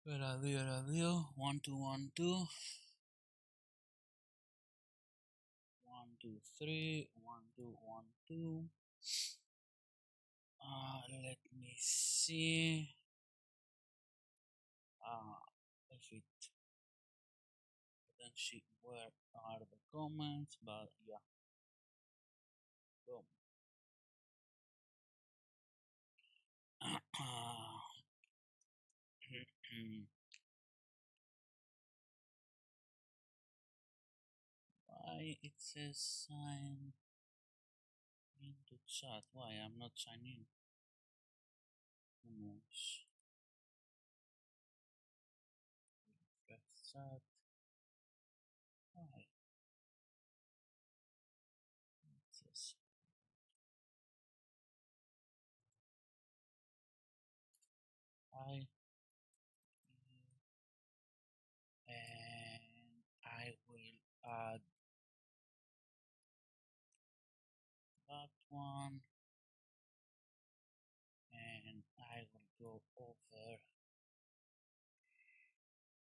Radio 1212 123 1212. Let me see if it then see where are the comments, but yeah, boom. Why it says sign into chat? Why I'm not signed in? Who knows? Press chat. Why? It says hi, and I will add that one, and I will go over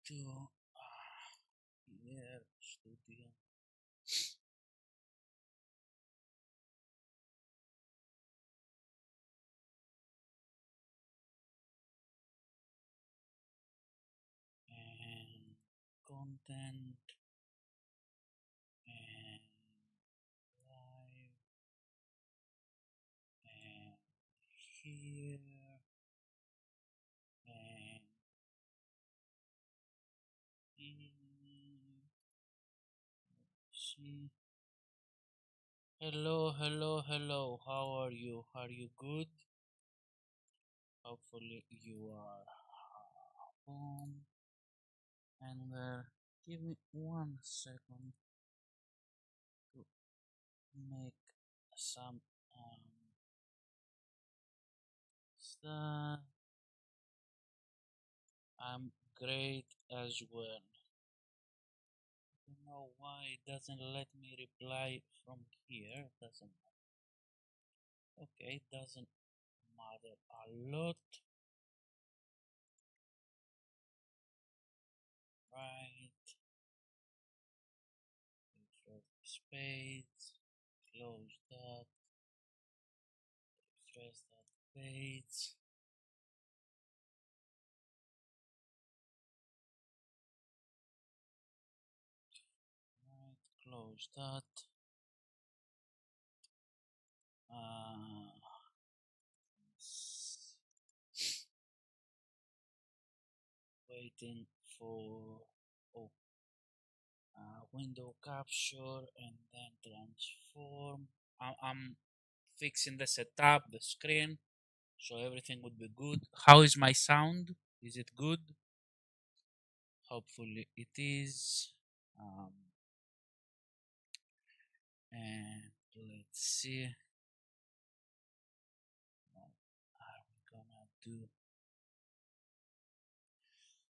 to here studio. And content and live and here and see. Hello, hello, hello. How are you? Are you good? Hopefully you are home. And give me 1 second to make some stuff. I'm great as well. I don't know why it doesn't let me reply from here. Doesn't okay, doesn't matter a lot. Right. Refresh the page. Close that. Refresh that page. Right. Close that. Waiting for oh window capture and then transform. I'm fixing the setup, the screen, so everything would be good. How is my sound? Is it good? Hopefully it is. And let's see what are we gonna do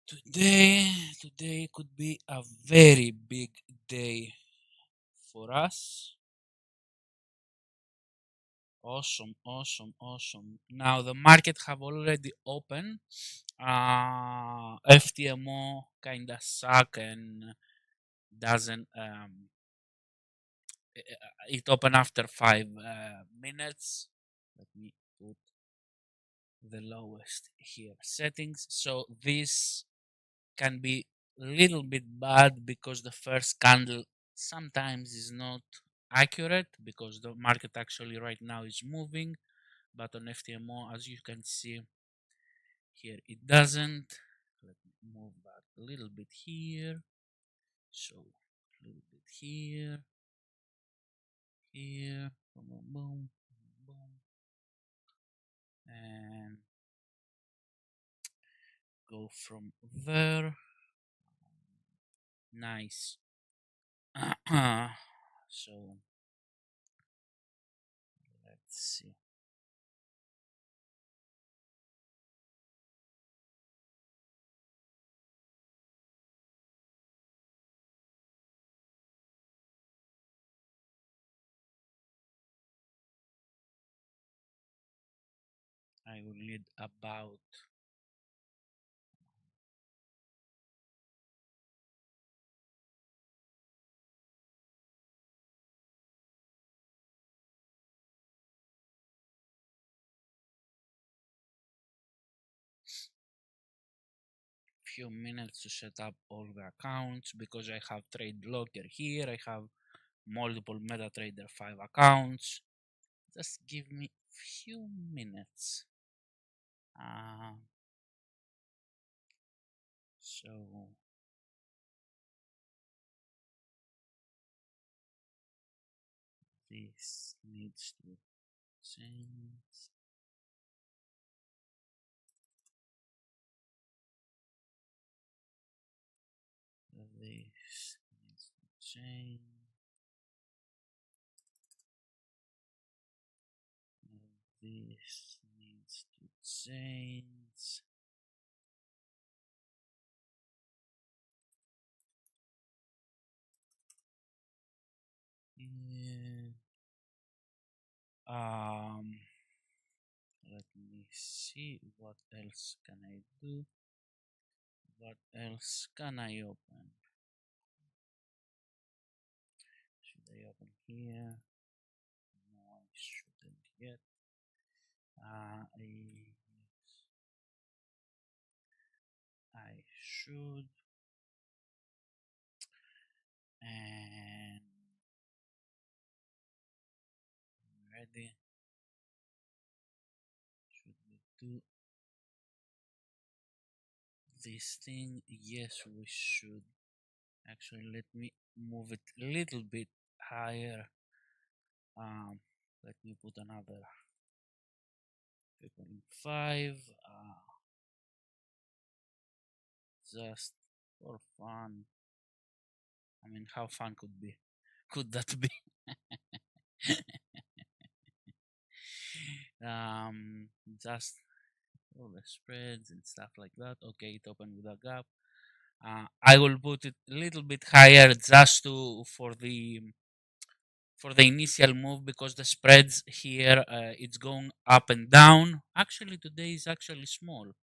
today. Today could be a very big day for us. Awesome, awesome, awesome. Now the market have already opened. FTMO kinda suck and doesn't it opened after 5 minutes. Let me put the lowest here settings. So this can be a little bit bad because the first candle sometimes is not accurate because the market actually right now is moving, but on FTMO, as you can see here, it doesn't. Let me move that a little bit here. So a little bit here, here, boom, boom, boom, boom, and go from there. Nice. So let's see. I will need about few minutes to set up all the accounts because I have trade locker here. I have multiple MetaTrader 5 accounts. Just give me few minutes. So this needs to change. This needs to change. This needs to change. Yeah. Let me see what else can I do. What else can I open? Should I open here? No, I shouldn't yet. I should. And ready. Should we do this thing? Yes, we should. Actually, let me move it a little bit higher. Let me put another 3.5. Just for fun. I mean, how fun could that be? Just all the spreads and stuff like that. Okay, it opened with a gap. I will put it a little bit higher just to for the initial move because the spreads here it's going up and down. Actually, today is actually smaller.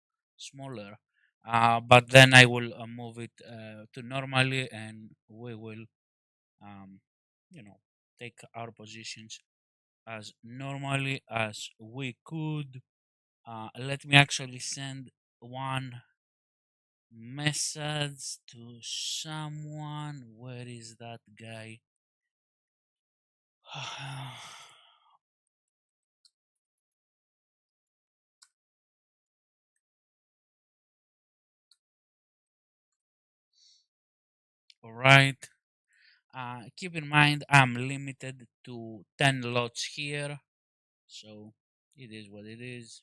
But then I will move it to normally, and we will, um, you know, take our positions as normally as we could. Let me actually send one message to someone. Where is that guy? All right. Keep in mind, I'm limited to 10 lots here, so it is what it is.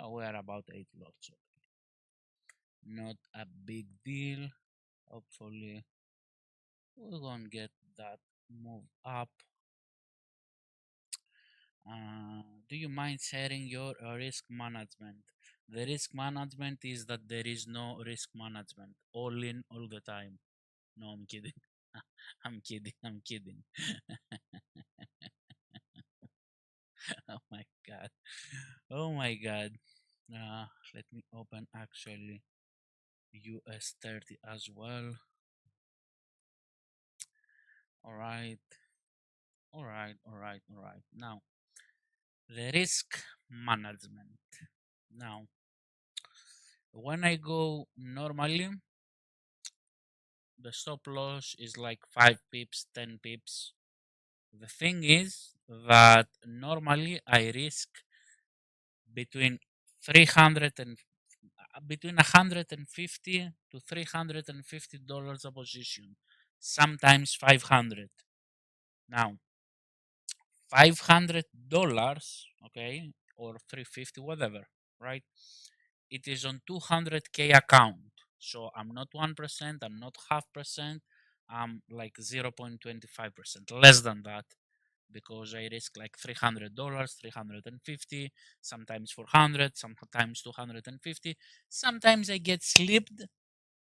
We're about 8 lots. Not a big deal. Hopefully, we're gonna get that move up. Do you mind sharing your risk management? The risk management is that there is no risk management, all in all the time. No, I'm kidding. I'm kidding. I'm kidding. Oh my god. Oh my god. Let me open actually US 30 as well. All right. All right. All right. All right. Now, the risk management. Now, when I go normally, the stop loss is like 5 pips, 10 pips. The thing is that normally I risk between 300 and between 150 to $350 a position, sometimes 500. Now, $500, okay, or 350, whatever, right? It is on 200K account. So I'm not 1%, I'm not half percent, I'm like 0.25%, less than that, because I risk like $300, 350, sometimes 400, sometimes 250. Sometimes I get slipped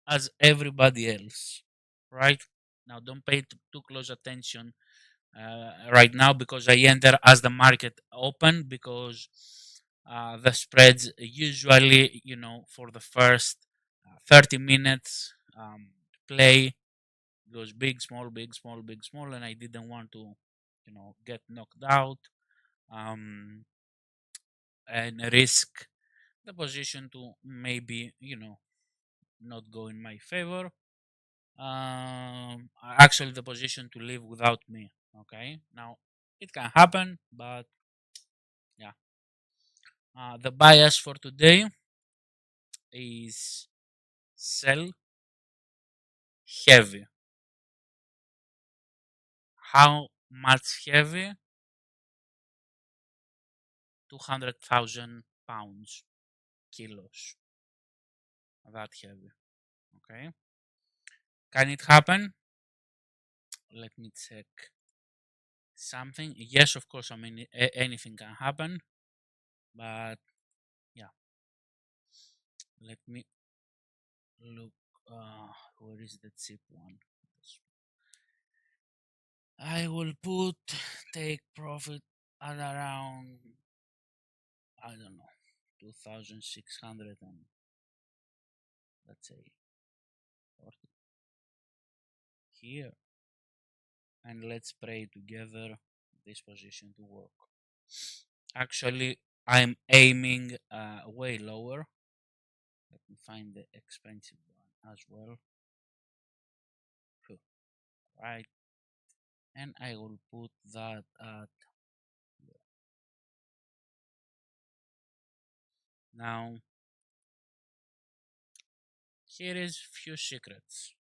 as everybody else, right? Now, don't pay too close attention right now because I enter as the market open because the spreads usually, for the first 30 minutes play goes big, small, big, small, big, small, and I didn't want to, get knocked out and risk the position to maybe, not go in my favor. Actually, the position to leave without me. Okay, now it can happen, but yeah. The bias for today is sell heavy. How much heavy? 200,000 pounds, kilos. That heavy. Okay. Can it happen? Let me check something. Yes, of course. I mean, anything can happen, but yeah. Let me look. Where is the cheap one? I will put take profit at around, I don't know, 2,600 and let's say 40 here, and let's pray together this position to work. Actually, I'm aiming way lower. Let me find the expensive one as well. Right, and I will put that at here. Now here is few secrets.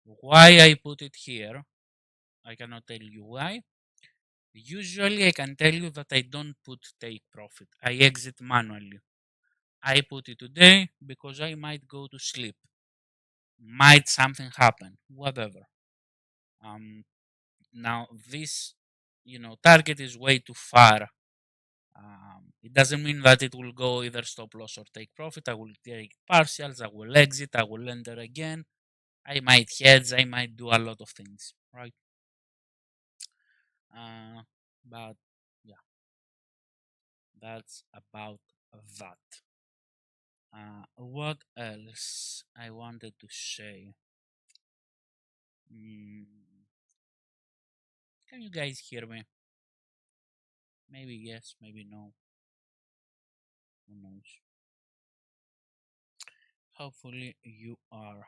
Why I put it here, I cannot tell you why. Usually I can tell you that I don't put take profit. I exit manually. I put it today because I might go to sleep. Might something happen, whatever. Now this, target is way too far. It doesn't mean that it will go either stop loss or take profit. I will take partials, I will exit, I will enter again. I might hedge, I might do a lot of things, right? But yeah, that's about that. What else I wanted to say? Mm, can you guys hear me? Maybe yes, maybe no. Who knows? Hopefully you are.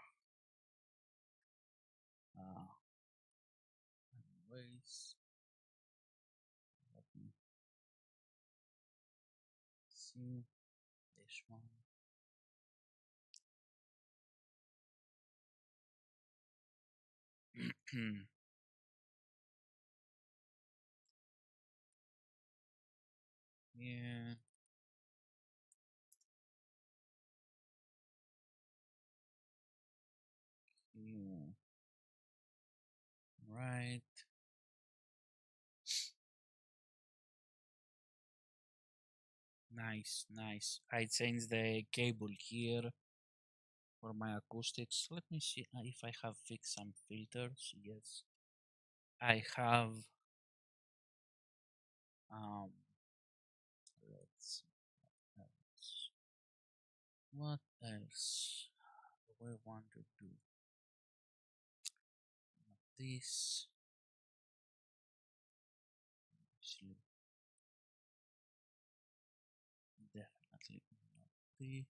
Anyways, let me see this one. Yeah. Yeah. Right. Nice, nice. I changed the cable here for my acoustics. Let me see if I have fixed some filters. Yes, I have. Um, let's see what else do I want to do? Not this. Actually, definitely not this.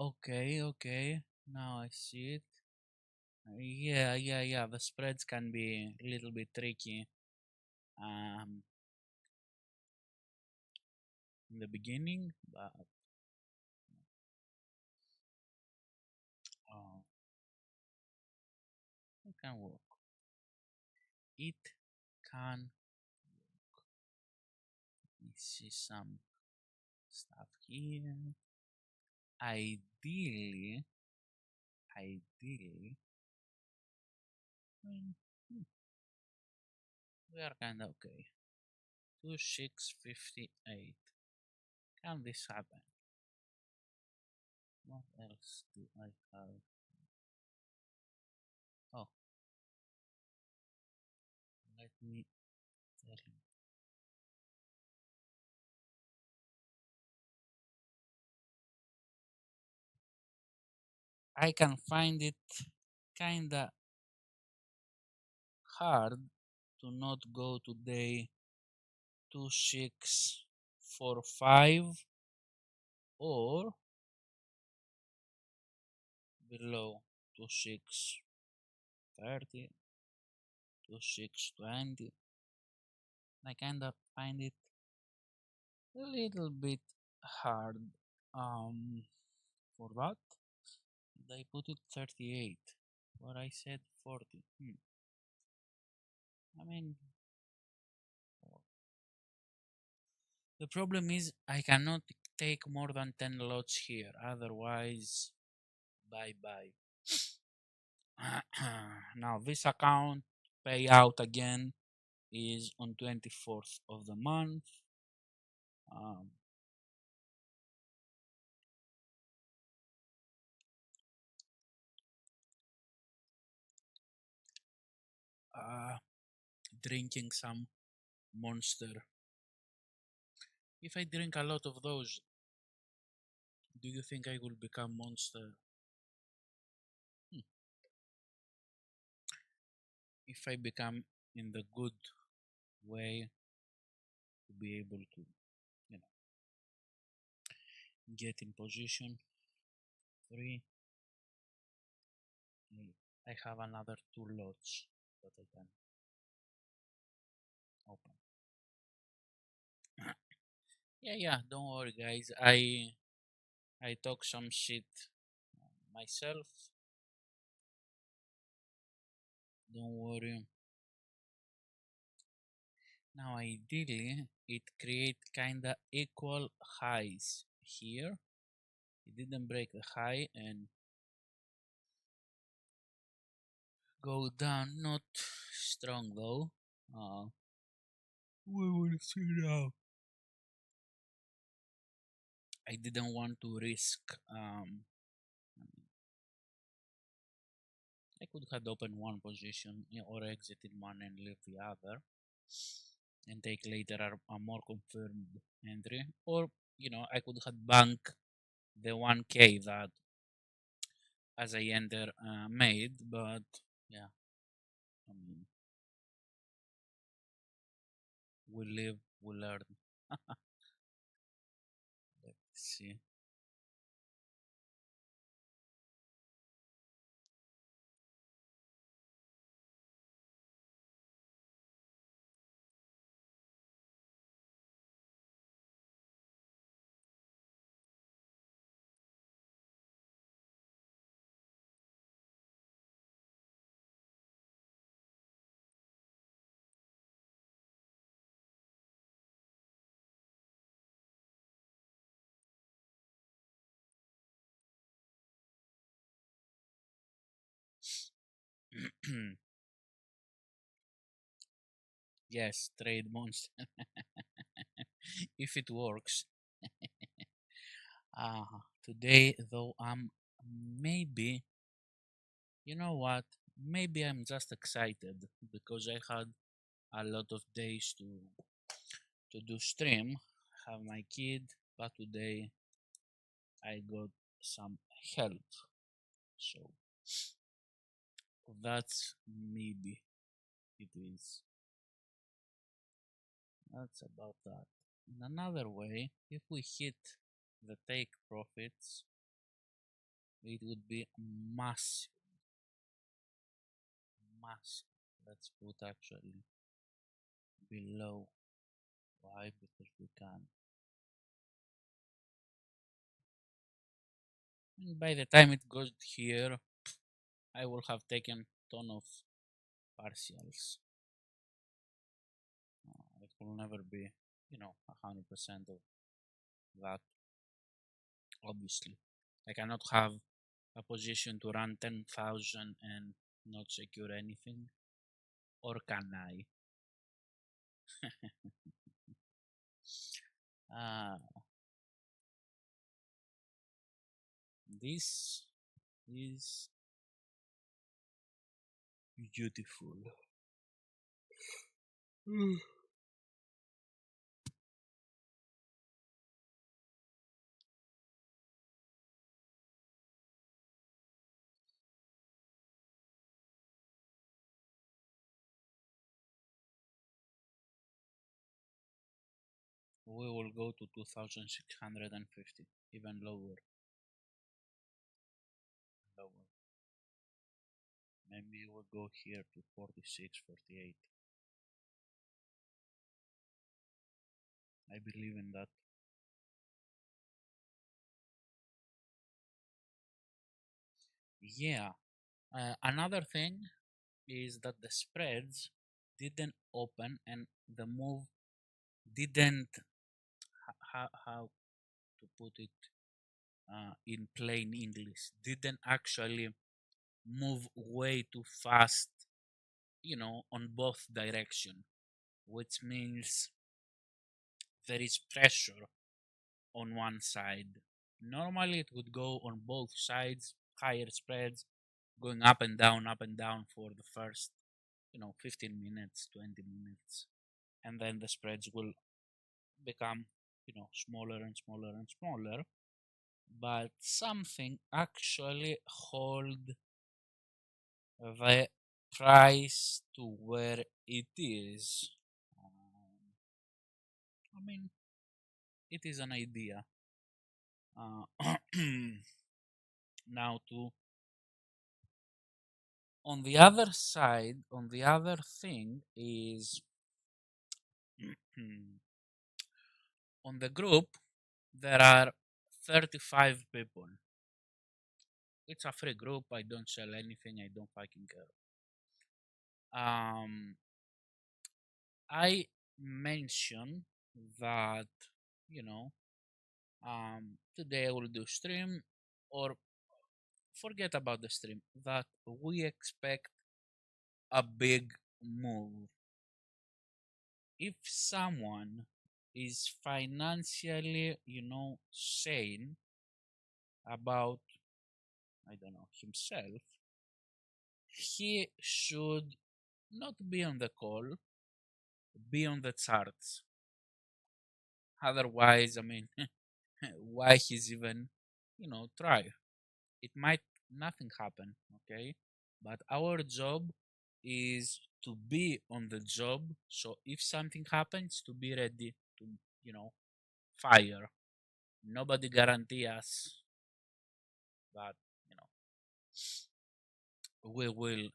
Okay, okay. Now I see it. Yeah, yeah, yeah. The spreads can be a little bit tricky in the beginning, but uh, it can work. It can work. Let me see some stuff here. Ideally, ideally, mm, hmm, we are kind of okay. 2658. Can this happen? What else do I have? Oh, let me tell you. I can find it kinda hard to not go to day 2645 or below 2630, 2620. I kind of find it a little bit hard. For that, they put it 38, where I said 40. I mean, the problem is I cannot take more than 10 lots here, otherwise, bye bye. Now, this account payout again is on 24th of the month. Um, uh, Drinking some monster. If I drink a lot of those, do you think I will become monster? Hmm. If I become in the good way to be able to, you know, get in position. 3, 8. I have another 2 lots that I can open. Yeah, don't worry guys. I talk some shit myself. Don't worry. Now ideally it create kinda equal highs here. It didn't break the high and go down, not strong though. We will see now. I didn't want to risk. I could have opened one position or exited one and leave the other, and take later a more confirmed entry, or I could have bank the 1K that as I enter made, but yeah, I mean, we live, we learn. Let's see. Yes, trade monster. If it works. Today, though, I'm maybe, you know what? Maybe I'm just excited because I had a lot of days to do stream, have my kid, but today I got some help. So that's maybe it is. That's about that. In another way, if we hit the take profits, it would be massive, massive. Let's put actually below. Why? Because we can. And by the time it goes here, I will have taken ton of partials. It will never be, 100% of that. Obviously, I cannot have a position to run 10,000 and not secure anything, or can I? this is beautiful. We will go to 2650, even lower. Maybe we'll go here to 46, 48. I believe in that. Yeah. Another thing is that the spreads didn't open and the move didn't, how to put it in plain English, didn't actually move way too fast, on both direction, which means there is pressure on one side. Normally it would go on both sides, higher spreads, going up and down for the first, 15 minutes, 20 minutes. And then the spreads will become, smaller and smaller and smaller. But something actually hold the price to where it is. I mean, it is an idea. Now to on the other side, on the other thing is on the group there are 35 people. It's a free group. I don't sell anything. I don't fucking care. I mentioned that you know today I will do stream, or forget about the stream, that we expect a big move. If someone is financially, sane about, I don't know, himself, he should not be on the call, be on the charts. Otherwise, I mean, why he's even, try? It might nothing happen, okay? But our job is to be on the job. So if something happens, to be ready to, fire. Nobody guarantee us that, we will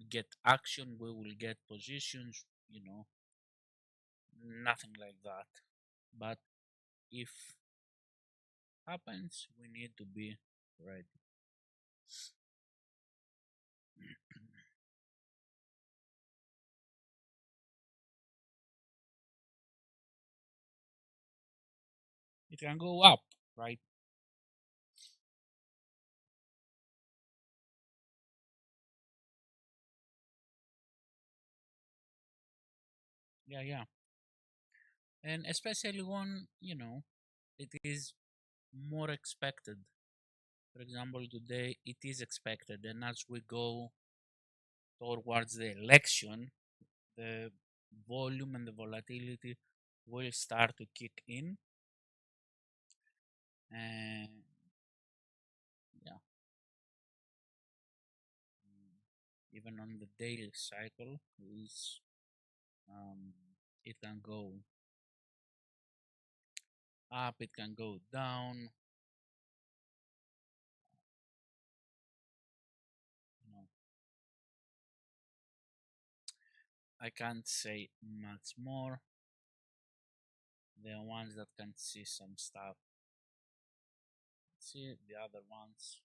get action, we will get positions, nothing like that. But if happens, we need to be ready. It can go up, right? Yeah, yeah. And especially when, it is more expected. For example, today it is expected, and as we go towards the election, the volume and the volatility will start to kick in. And yeah, even on the daily cycle, is it can go up, it can go down. You know, I can't say much more. The ones that can see some stuff, see the other ones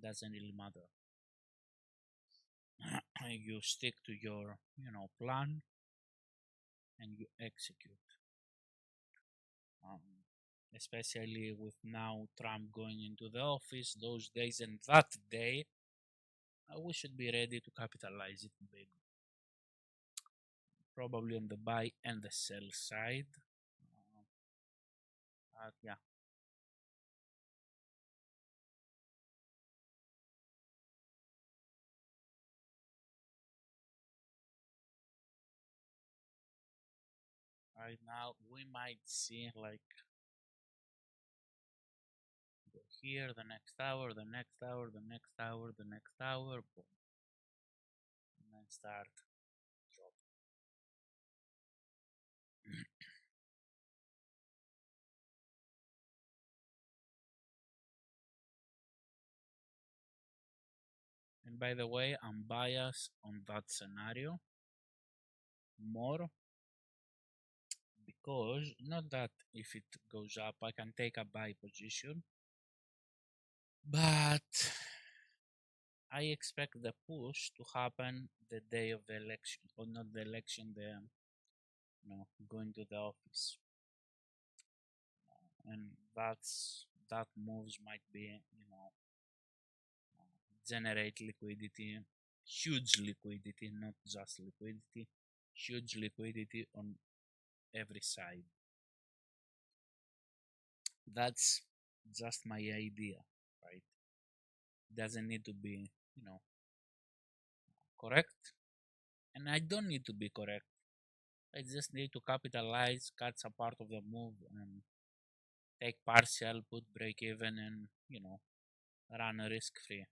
doesn't really matter. You stick to your, plan, and you execute. Um, Especially with now Trump going into the office, those days and that day, we should be ready to capitalize it big. Probably on the buy and the sell side. Yeah, right now we might see like go here, the next tower, the next tower, the next tower, the next tower, boom, and then start drop. And by the way, I'm biased on that scenario more because not that if it goes up I can take a buy position, but I expect the push to happen the day of the election, or not the election, the going to the office, and that moves might be generate liquidity, huge liquidity, not just liquidity, huge liquidity on every side. That's just my idea, right? Doesn't need to be correct, and I don't need to be correct. I just need to capitalize, catch a part of the move, and take partial, put break even, and run risk free.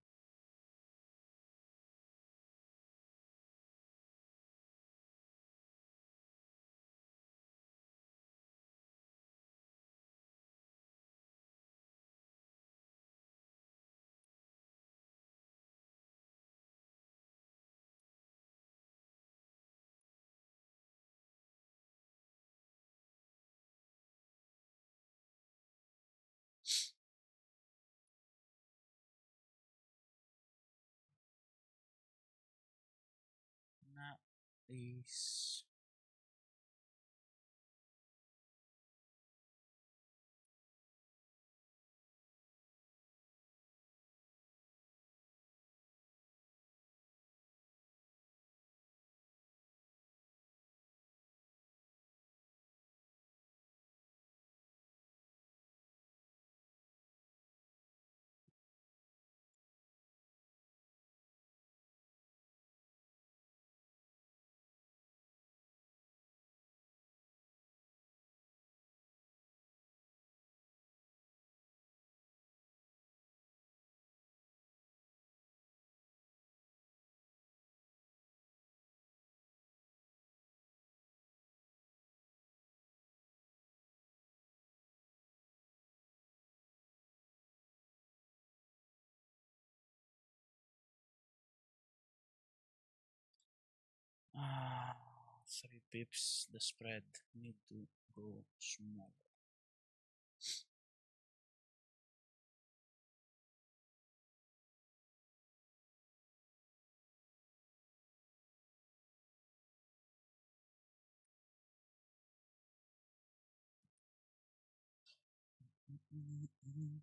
Now is 3 pips. The spread need to go smaller. Mm-hmm.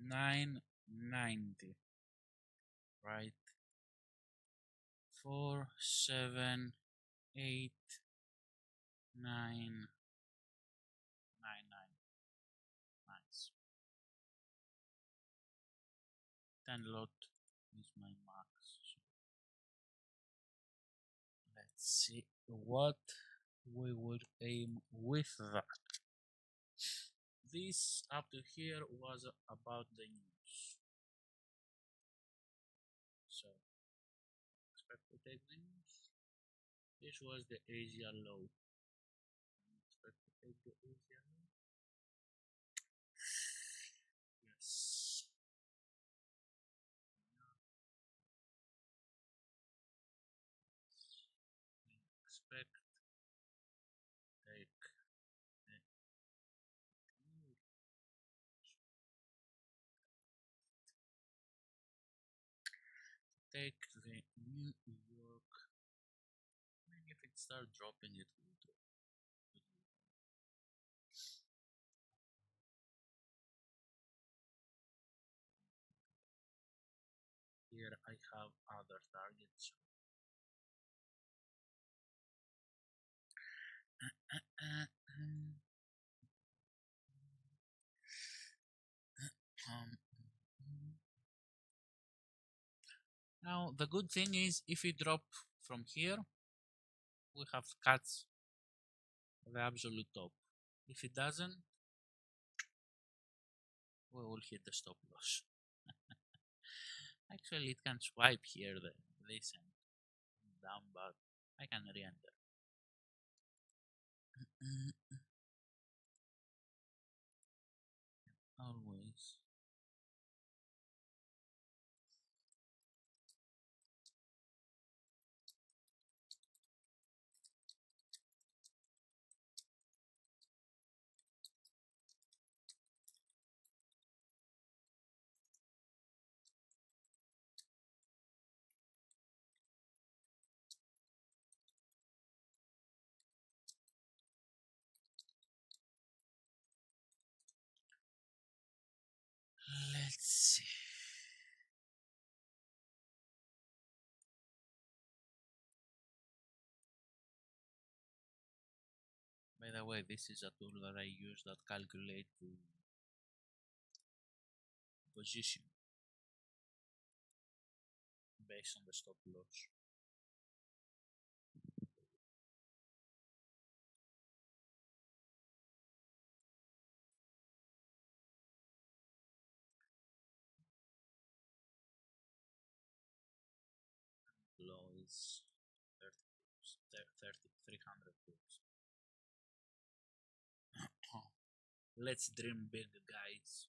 990, right? 47899. Nice. 10 lot is my max. Let's see what we would aim with that. This up to here was about the news. So expect to take the news. This was the Asia law. Expect to take the Asia law. Yes. Expect take the New York. Maybe if it starts dropping, it will drop. Here I have other targets. Now the good thing is if we drop from here, we have cut the absolute top. If it doesn't, we will hit the stop loss. Actually, it can swipe here this and down, but I can re-enter. Always. Let's see. By the way, this is a tool that I use that calculates the position based on the stop loss. Low is 300 pips. Let's dream big, guys.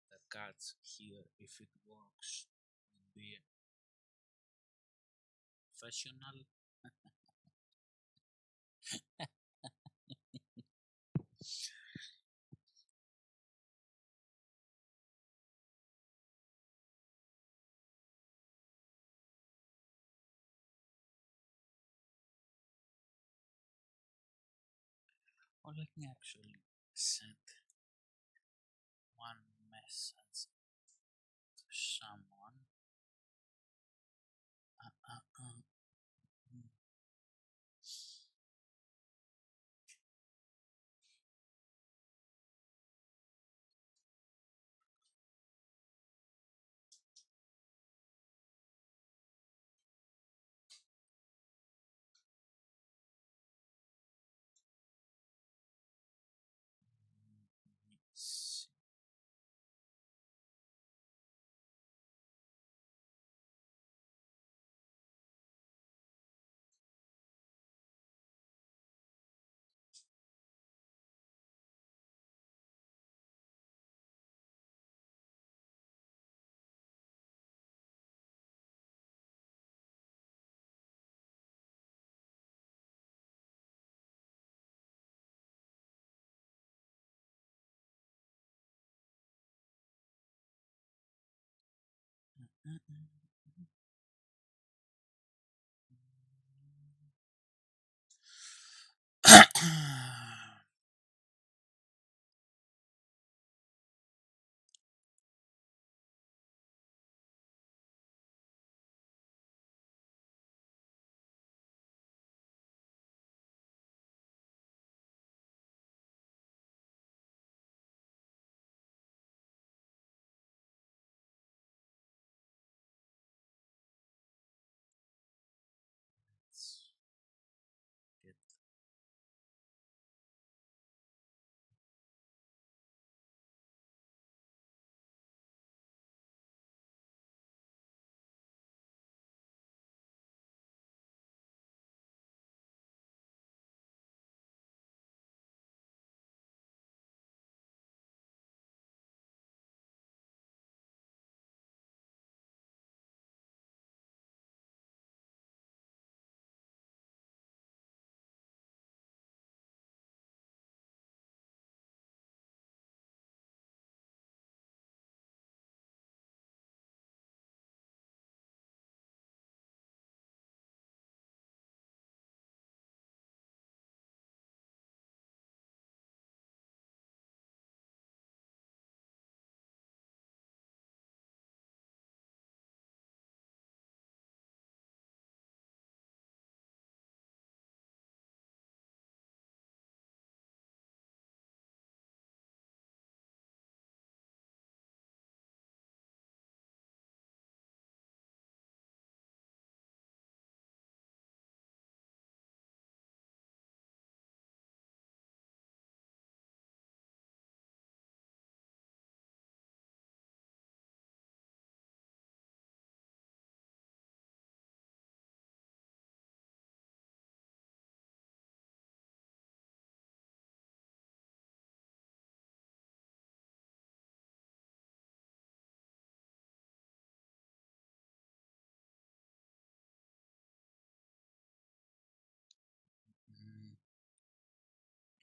The cuts here, if it works, will be professional. Or let me actually send one message to someone. Let's get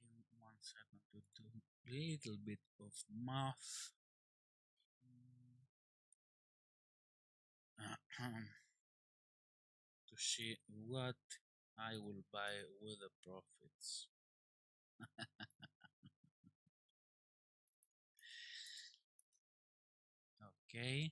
give 1 second to do a little bit of math. To see what I will buy with the profits. Okay.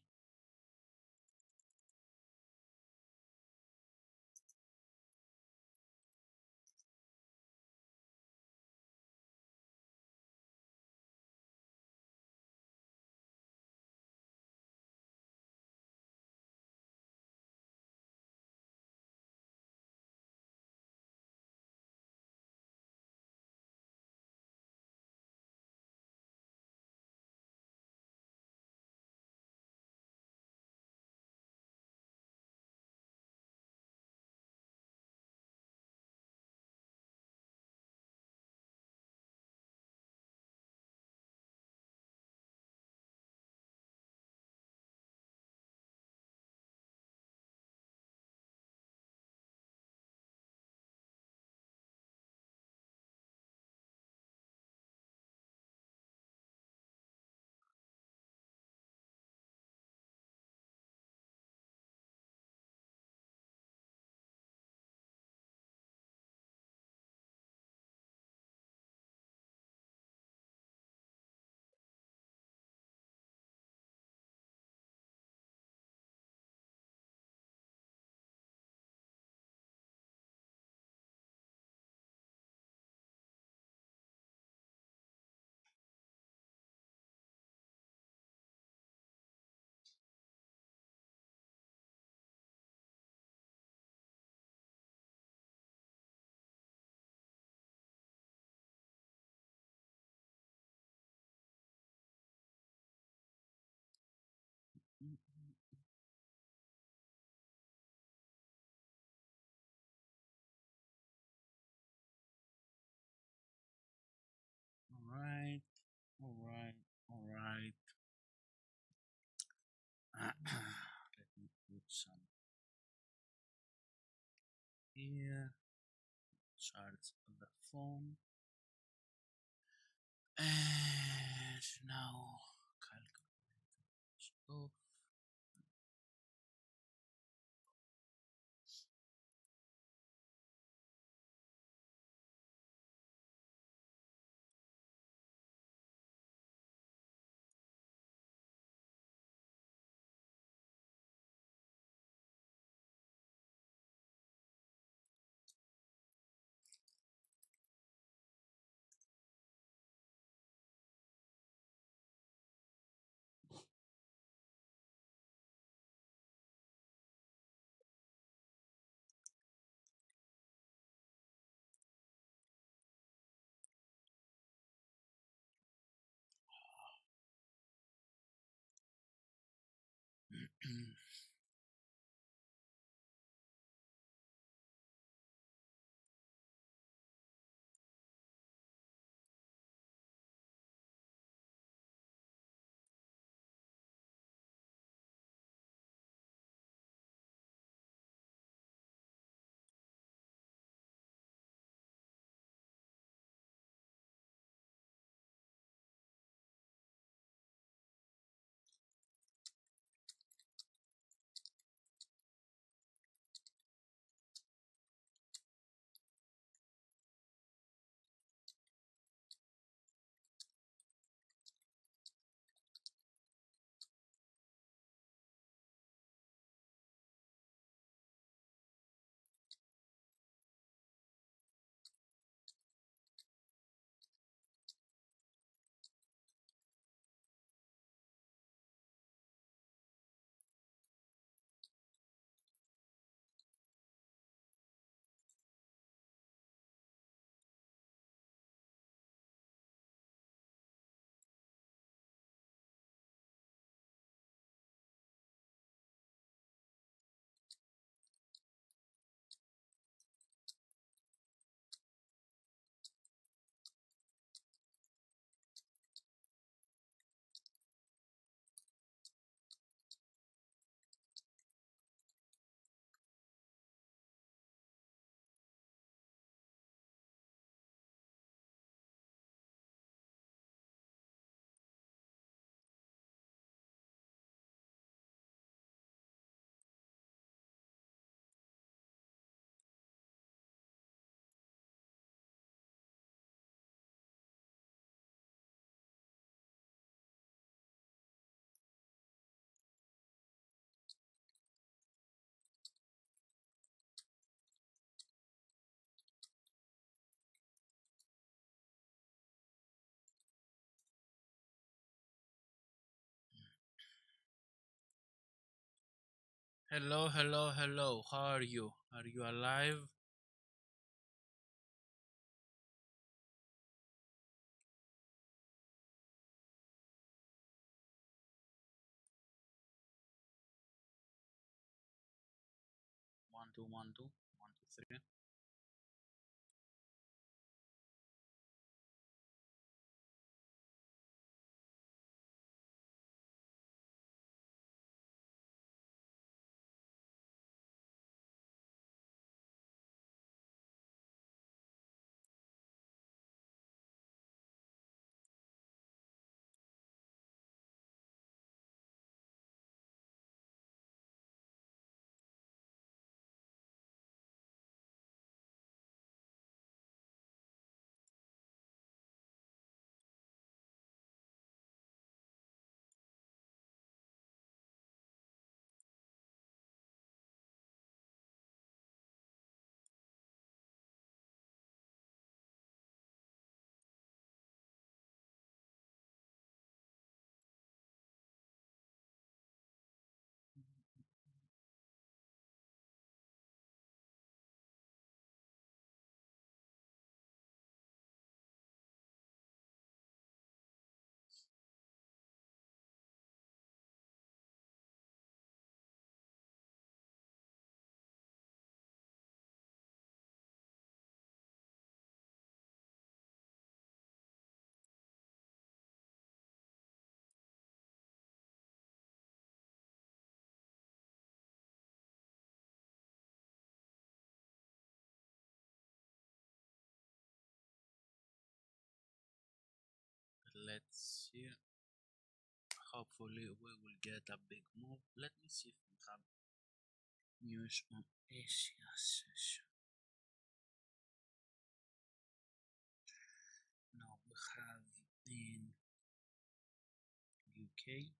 All right. All right. All right. Let me put some here. Charge the phone. And now calculate off. Hello, hello, hello. How are you? Are you alive? One, two, one, two, one, two, three. Let's see. Hopefully, we will get a big move. Let me see if we have news on Asia session. No, we have in UK.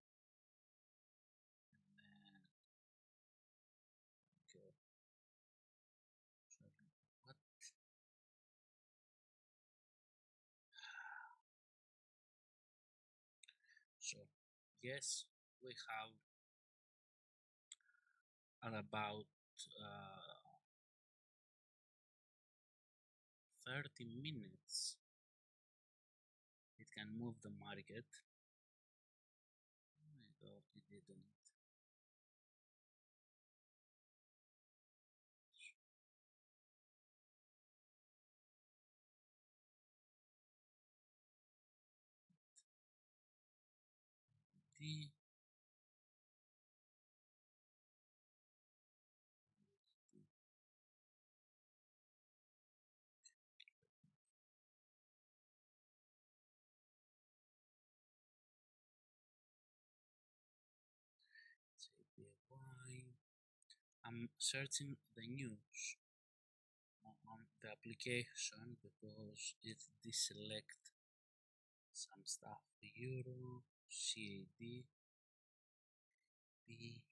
And then, okay, sorry, what? So, yes, we have at about uh, 30 minutes. It can move the market. Oh my god, it didn't. I'm searching the news on the application because it deselect some stuff. Euro, CAD, B.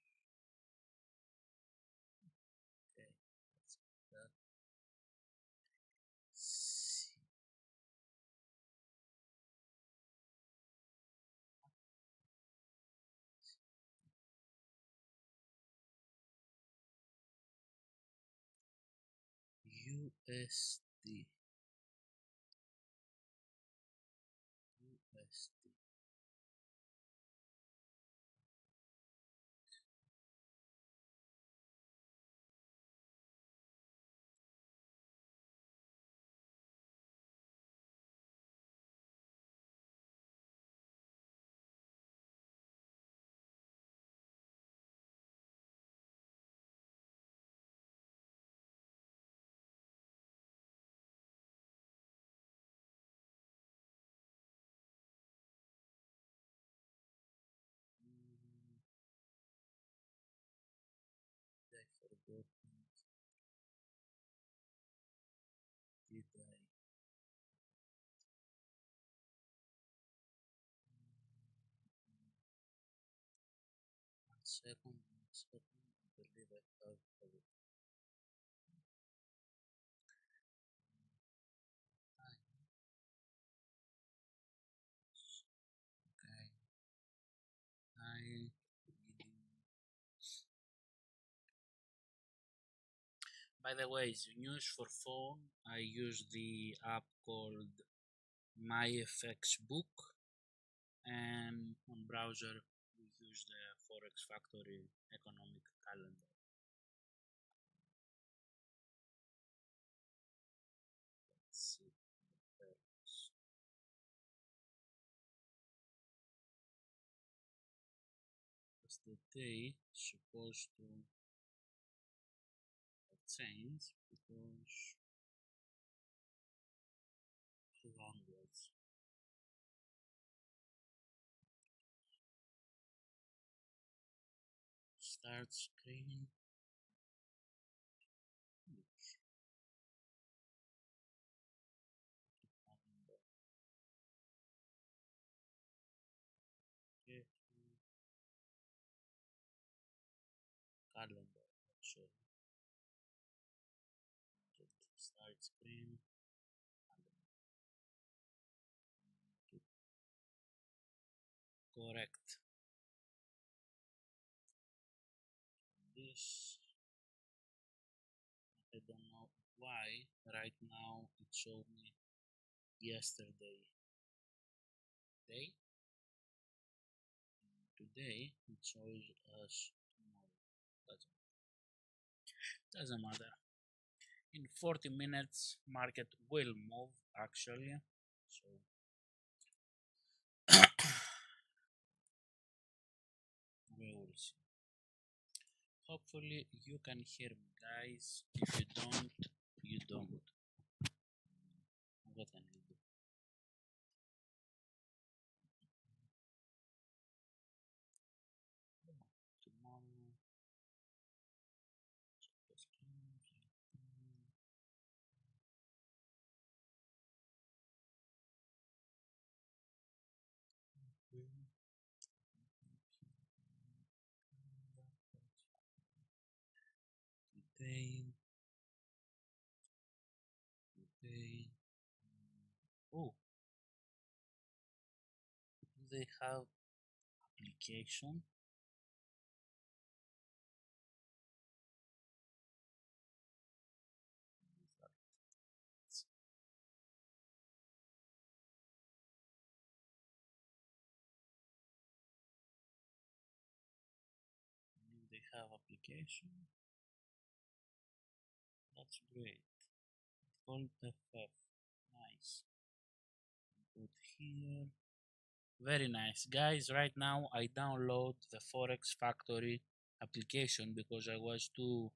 Okay, that's that. C. USD. USD. I forgot. Did I? 1 second, 1 second. I believe I have it. Okay. I. By the way, the news for phone, I use the app called MyFX Book, and on browser we use the Forex Factory economic calendar. Let's see. Because the day supposed to change because onwards. Start screen. Okay. Calendar. Sorry. Start screen. Correct. This, I don't know why right now it showed me yesterday day. Today it shows us tomorrow. Doesn't matter. In 40 minutes market will move actually. So we will see. Hopefully you can hear me, guys. If you don't, you don't. What can I do? Tomorrow. Today. Oh, they have application. They have application. That's great. It's called FF. Nice. Put here. Very nice. Guys, right now I download the Forex Factory application because I was too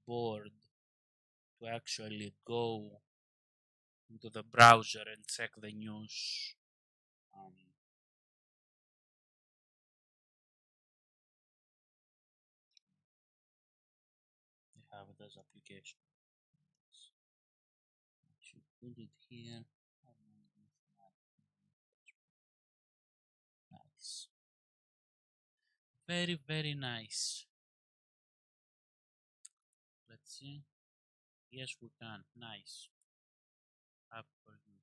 bored to actually go into the browser and check the news. Um, I have this application. I should put it here. Nice. Very, very nice. Let's see. Yes, we can. Nice. Up for you.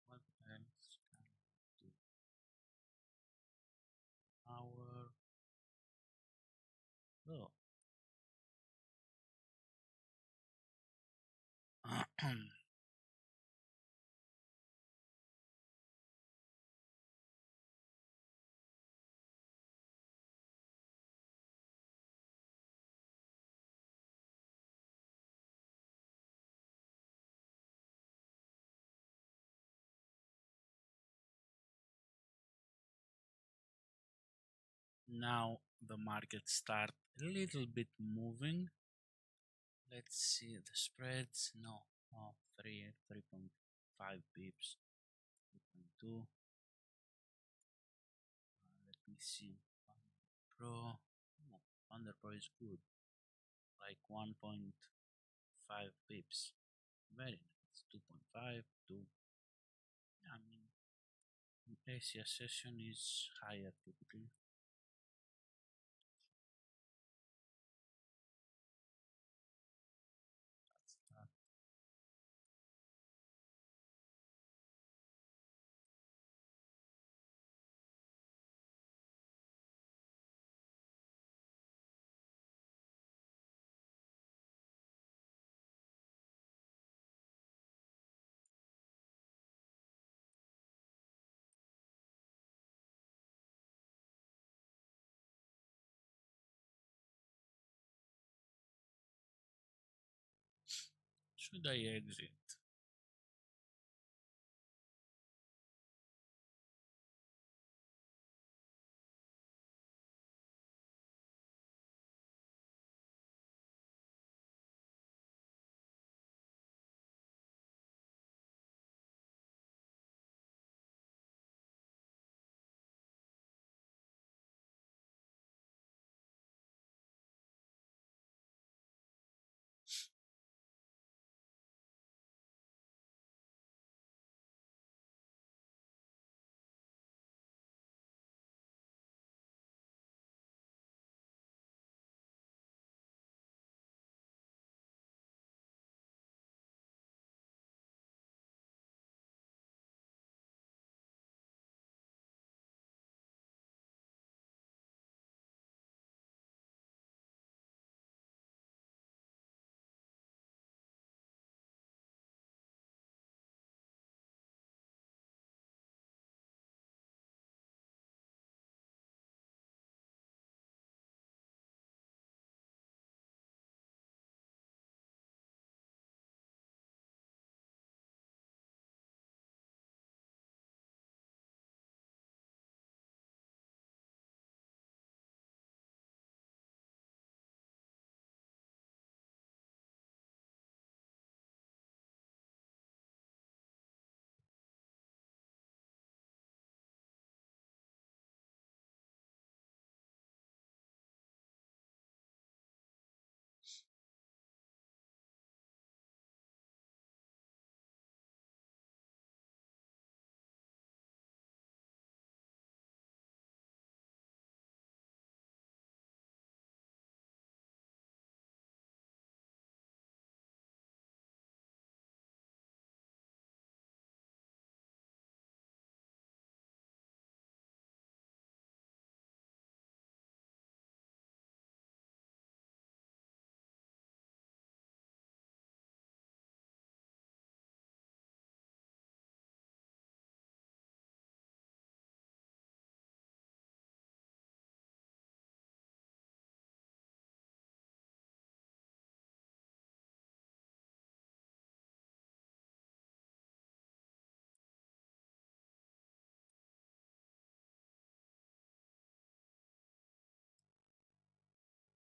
What else can we do? Our oh. Now the market start a little bit moving. Let's see the spreads. No, oh, 3.5 pips. 3.2. Let me see. Pro. No, Under Pro is good. Like 1.5 pips. Very nice. 2.5, 2. I mean, Asia session is higher typically. That's that. Should I exit?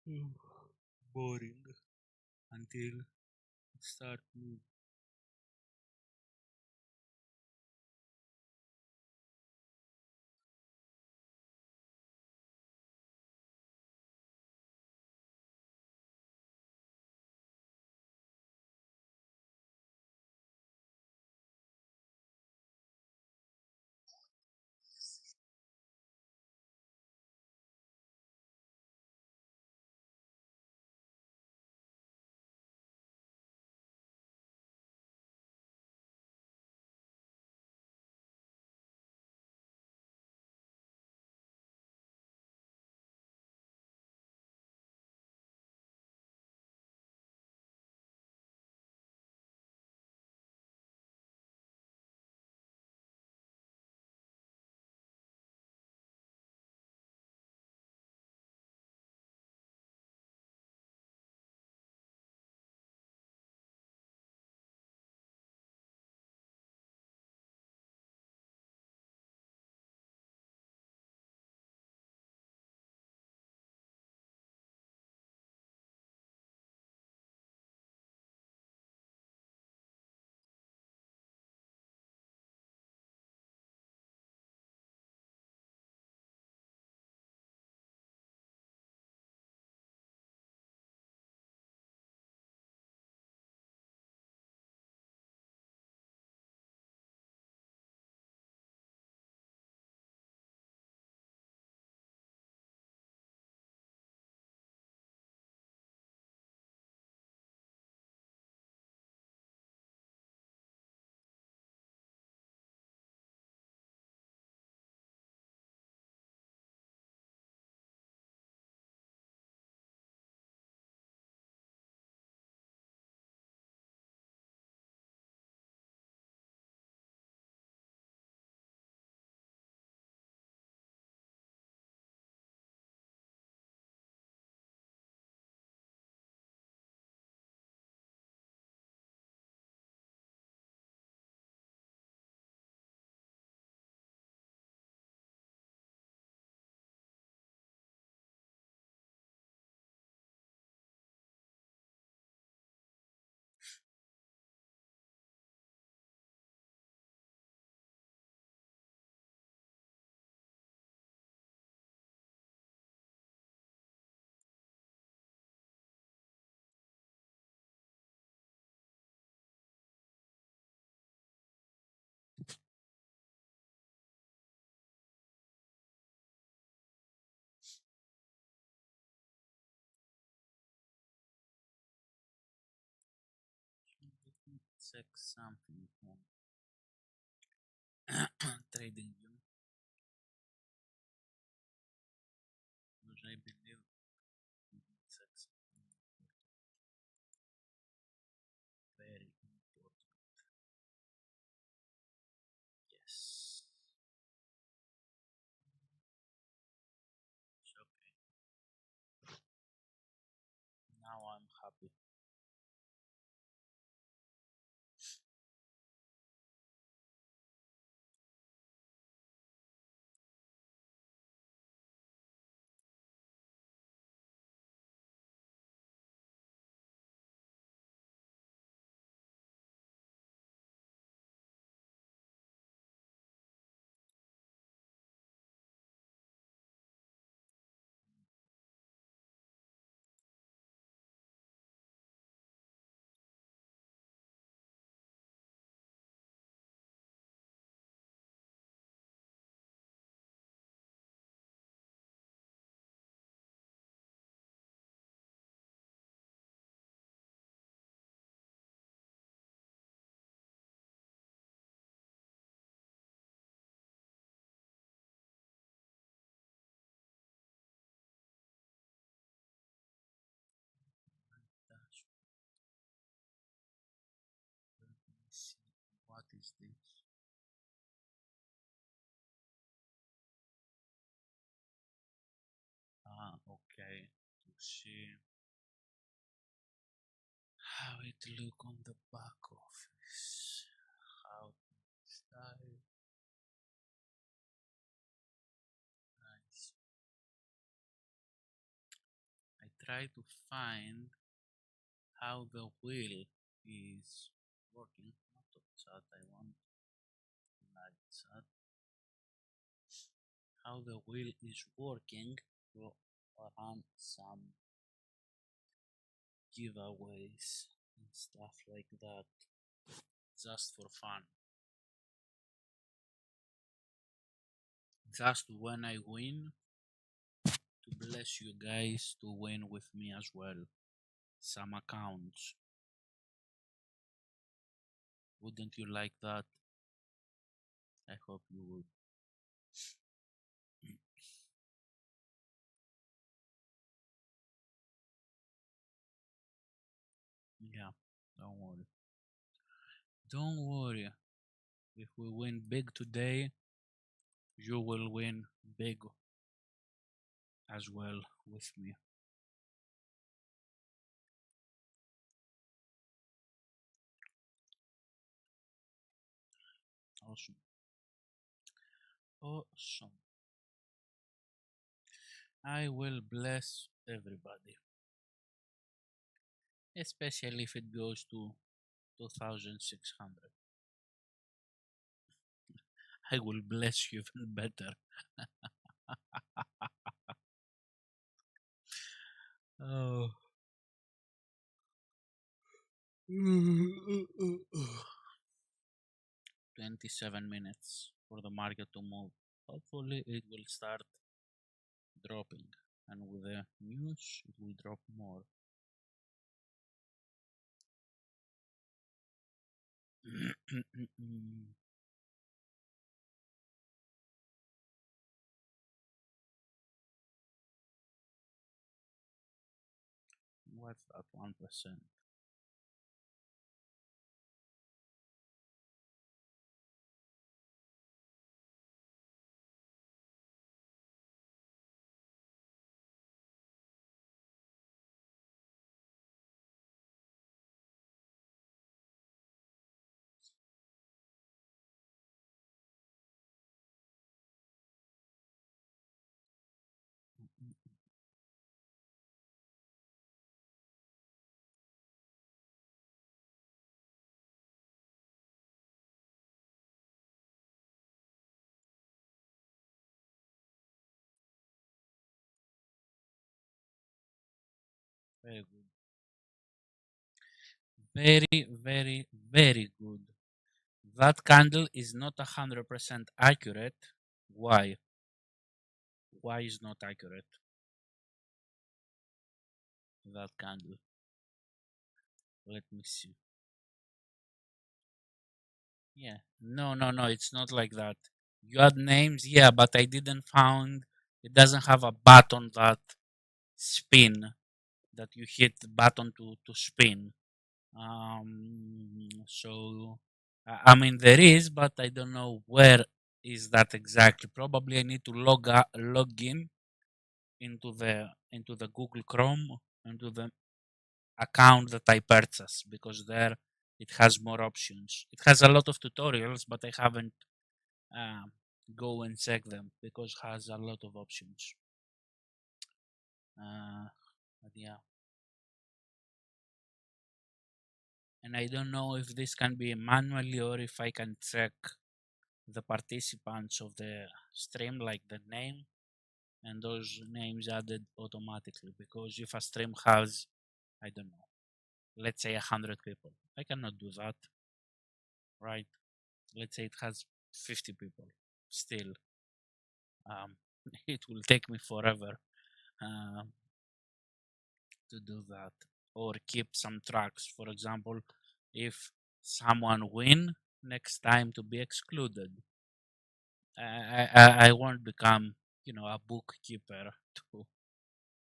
Boring until it start move. Let me check something on trading view because I believe we can check something very important. Yes. It's okay. Now I'm happy. That's let me see what is this. Ah, okay. To see how it look on the back office. How to style. Nice. I try to find how the wheel is working. Not of chat, I want live chat. How the wheel is working to run some giveaways and stuff like that, just for fun. Just when I win, to bless you guys to win with me as well. Some accounts. Wouldn't you like that? I hope you would. Yeah, don't worry. Don't worry. If we win big today, you will win big as well with me. Awesome. Awesome. I will bless everybody, especially if it goes to 2600. I will bless you even better. Oh. 27 minutes for the market to move. Hopefully, it will start dropping, and with the news, it will drop more. What's that 1%? Very good. Very, very, very good. That candle is not 100% accurate. Why? Why is not accurate? That candle. Let me see. Yeah. No, no, no. It's not like that. You add names, yeah, but I didn't found. It doesn't have a button that spin, that you hit the button to spin. So I mean there is, but I don't know where is that exactly. Probably I need to log in into the Google Chrome, into the account that I purchased, because there it has more options. It has a lot of tutorials, but I haven't uh, go and check them because it has a lot of options. But yeah, and I don't know if this can be manually or if I can check the participants of the stream, like the name, and those names added automatically. Because if a stream has, I don't know, let's say 100 people, I cannot do that, right? Let's say it has 50 people, still, um, it will take me forever um, to do that, or keep some tracks. For example, if someone win, next time to be excluded. I won't become, a bookkeeper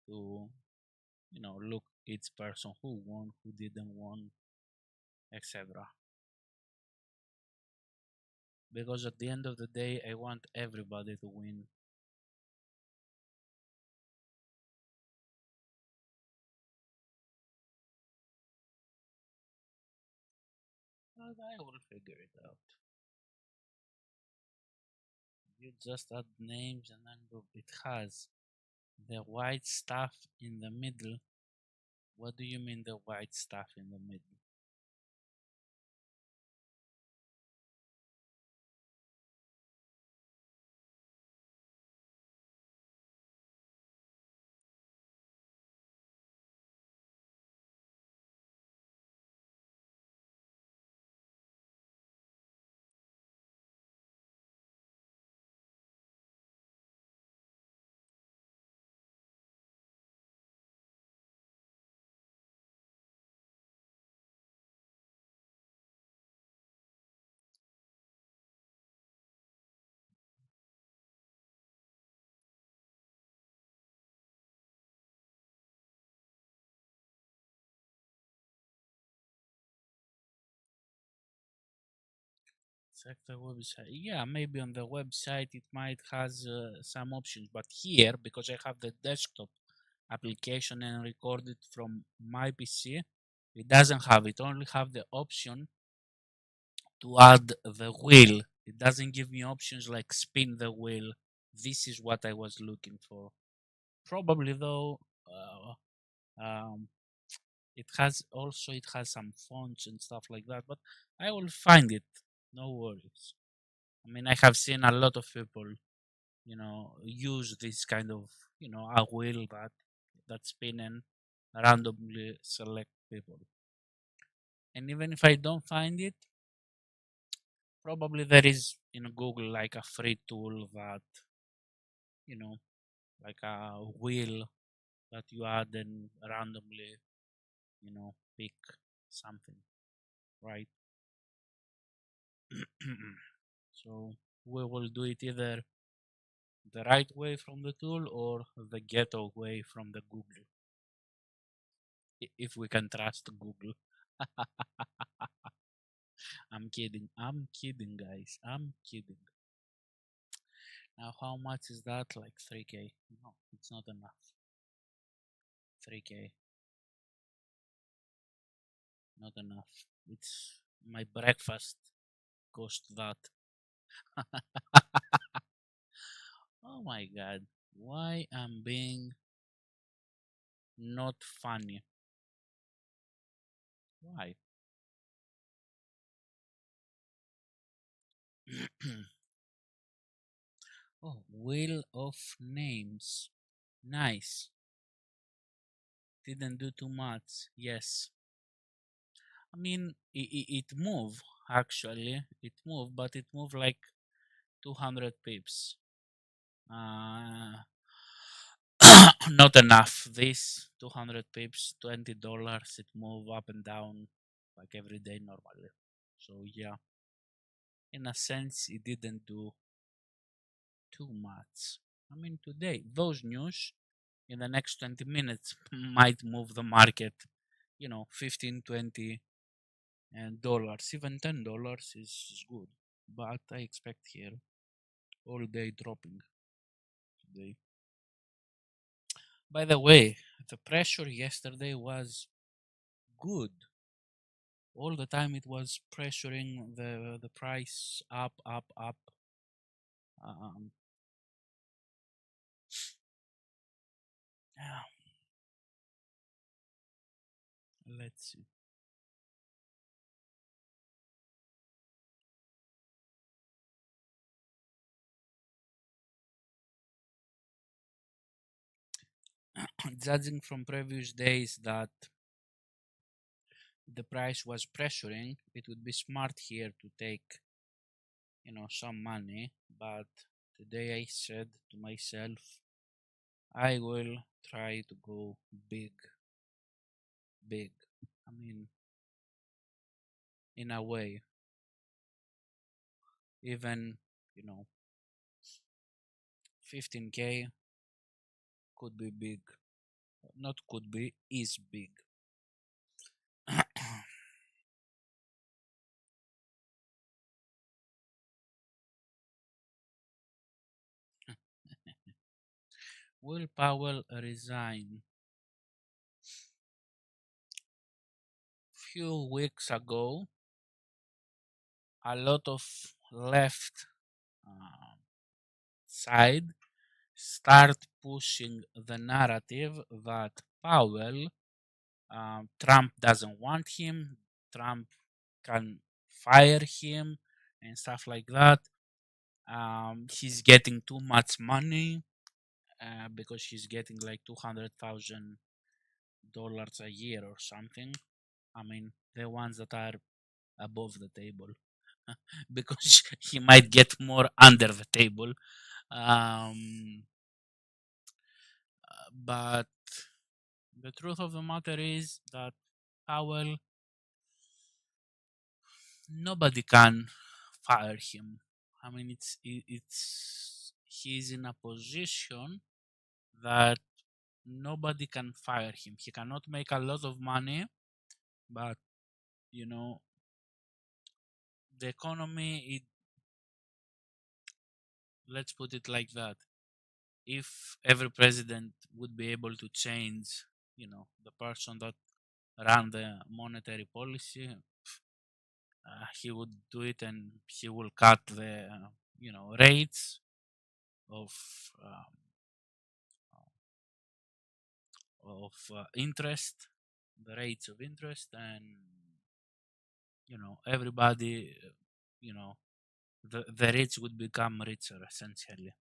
to look each person who won, who didn't won, etc. Because at the end of the day, I want everybody to win. But I will figure it out. You just add names and then it has the white stuff in the middle What do you mean the white stuff in the middle? Check the website. Yeah, maybe on the website it might has some options, but here because I have the desktop application and record it from my PC, it doesn't have it. Only have the option to add the wheel. It doesn't give me options like spin the wheel. This is what I was looking for. Probably though, um, it has some fonts and stuff like that, but I will find it. No worries. I mean, I have seen a lot of people, use this kind of, a wheel that spin and randomly select people. And even if I don't find it, probably there is in Google like a free tool that, you know, like a wheel that you add and randomly, pick something, right? So we will do it either the right way from the tool or the ghetto way from the Google, if we can trust Google. I'm kidding. I'm kidding, guys. I'm kidding. Now, how much is that? Like 3K? No, it's not enough. 3K, not enough. It's my breakfast cost that. Oh my god. Why I'm being not funny? Why? Oh, wheel of names. Nice. Didn't do too much. Yes. I mean, it moved actually. It moved, but it moved like 200 pips. Uh, not enough. This 200 pips, $20. It move up and down like every day normally. So yeah, in a sense, it didn't do too much. I mean, today those news in the next 20 minutes might move the market. 15, 20 and dollars, even $10 is good. But I expect here all day dropping today. By the way, the pressure yesterday was good. All the time it was pressuring the price up, up, up. Um, yeah, let's see. Judging from previous days that the price was pressuring, it would be smart here to take, some money. But today I said to myself, I will try to go big, big. I mean, in a way, even, you know, 15K could be big. Not could be, is big. Will Powell resign? Few weeks ago, a lot of left uh, side start pushing the narrative that Powell Trump doesn't want him. Trump can fire him and stuff like that. He's getting too much money because he's getting like $200,000 a year or something. I mean, the ones that are above the table, because he might get more under the table. But the truth of the matter is that Powell, nobody can fire him. I mean, it's he's in a position that nobody can fire him. He cannot make a lot of money, but you know, the economy. Let's put it like that. If every president would be able to change, the person that ran the monetary policy, he would do it, and he will cut the rates of interest, the rates of interest, and everybody, the rich would become richer essentially,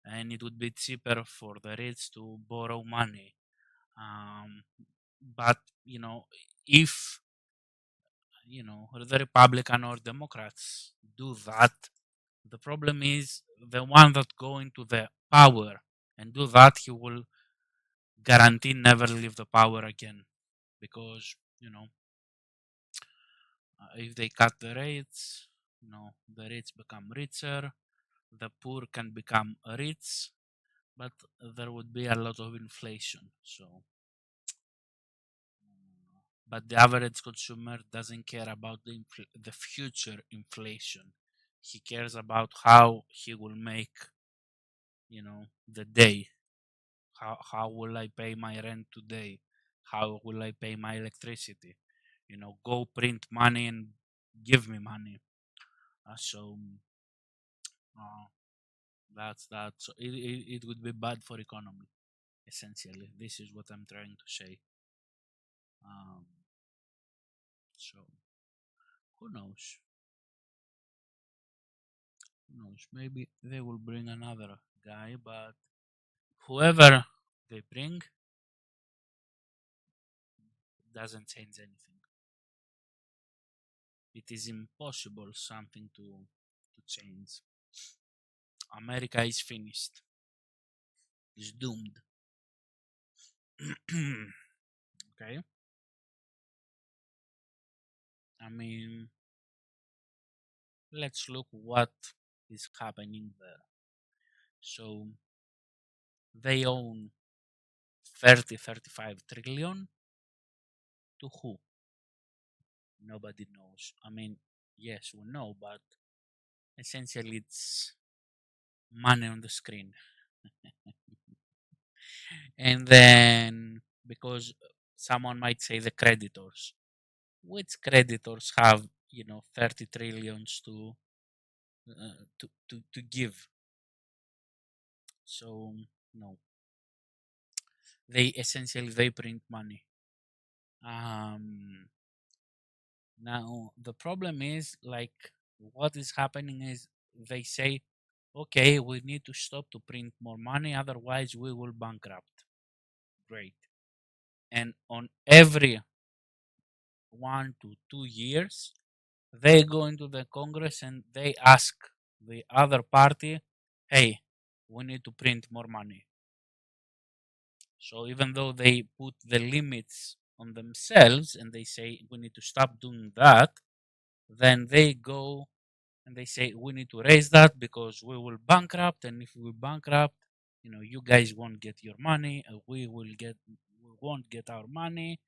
and it would be cheaper for the rich to borrow money. But if the Republican or Democrats do that, the problem is the one that go into the power and do that, he will guarantee never leave the power again, because if they cut the rates, the rich become richer, the poor can become rich, but there would be a lot of inflation. So, but the average consumer doesn't care about the future inflation. He cares about how he will make, the day. How will I pay my rent today? How will I pay my electricity? Go print money and give me money. So uh, that's that. So it would be bad for economy. Essentially, this is what I'm trying to say. Um, so who knows? Who knows? Maybe they will bring another guy, but whoever they bring doesn't change anything. It is impossible something to change. America is finished. Is doomed. Okay. I mean, let's look what is happening there. So they own 35 trillion to who? Nobody knows. I mean, yes, we know, but essentially it's money on the screen. And then, because someone might say the creditors, which creditors have 30 trillions to give? So no, they print money. um Now the problem is, like, what is happening is they say, okay, we need to stop to print more money, otherwise we will bankrupt. Great. And on every 1 to 2 years, they go into the Congress and they ask the other party, hey, we need to print more money. So even though they put the limits on themselves and they say we need to stop doing that, then they go and they say we need to raise that because we will bankrupt, and if we bankrupt, you guys won't get your money, we won't get our money,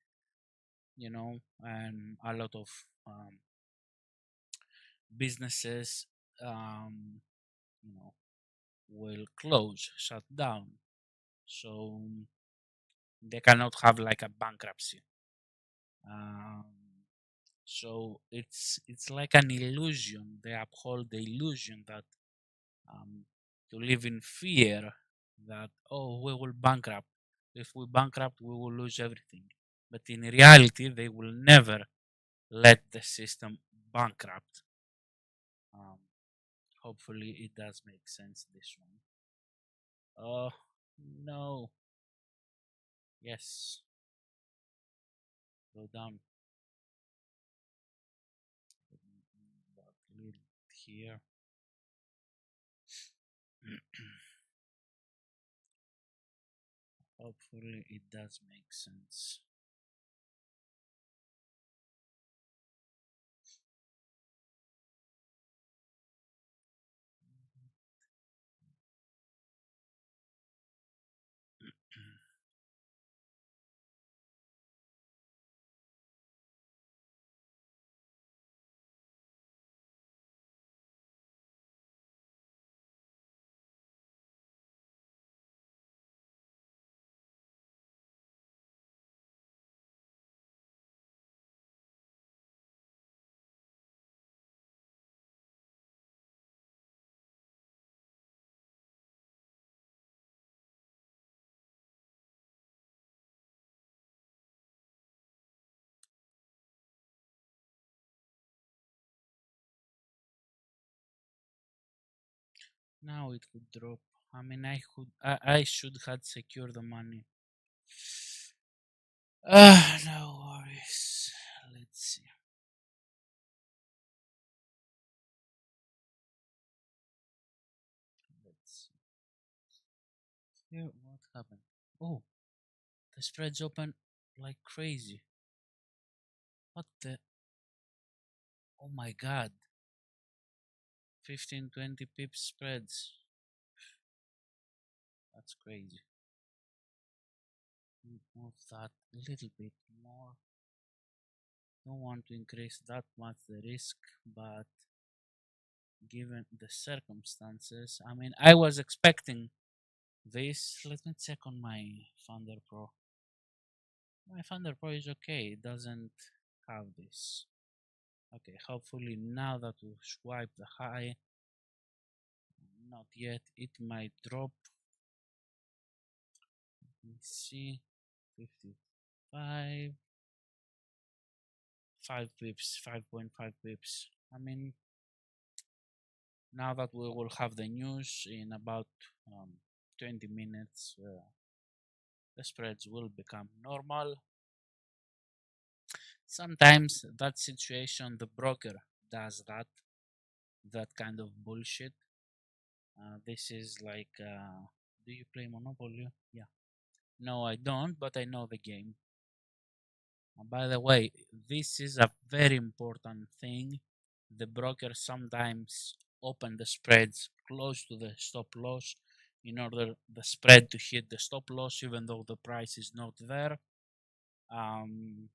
and a lot of businesses um, you know will close, shut down. So they cannot have like a bankruptcy. um, so it's like an illusion. They uphold the illusion that to live in fear that, oh, we will bankrupt. If we bankrupt, we will lose everything. but in reality, they will never let the system bankrupt. Hopefully, it does make sense, this one. Oh, no. Yes. Go down. Back a little bit here. Hopefully, it does make sense. Now it could drop. I mean, I should have secured the money. No worries. Let's see. Let's see. Here, what happened? Oh, the spreads open like crazy. What the? Oh my god. 15, 20 pips spreads. That's crazy. Move that a little bit more. Don't want to increase that much the risk, but given the circumstances, I mean, I was expecting this. Let me check on my Thunder Pro. My Thunder Pro is okay. It doesn't have this. Okay, hopefully now that we swipe the high, not yet, it might drop. Let me see, 55, 5 pips, 5.5 pips. I mean, now that we will have the news in about 20 minutes, the spreads will become normal. Sometimes that situation, the broker does that kind of bullshit. This is like, do you play Monopoly? Yeah. No, I don't, but I know the game. By the way, this is a very important thing. The broker sometimes open the spreads close to the stop loss in order the spread to hit the stop loss, even though the price is not there. Um,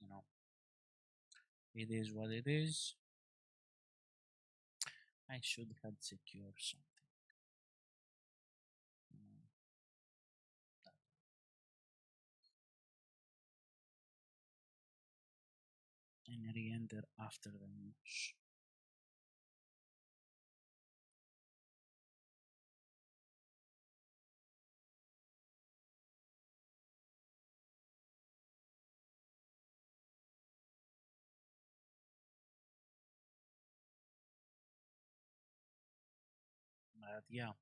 you know, it is what it is. I should have secured something. And re-enter after the news. But yeah,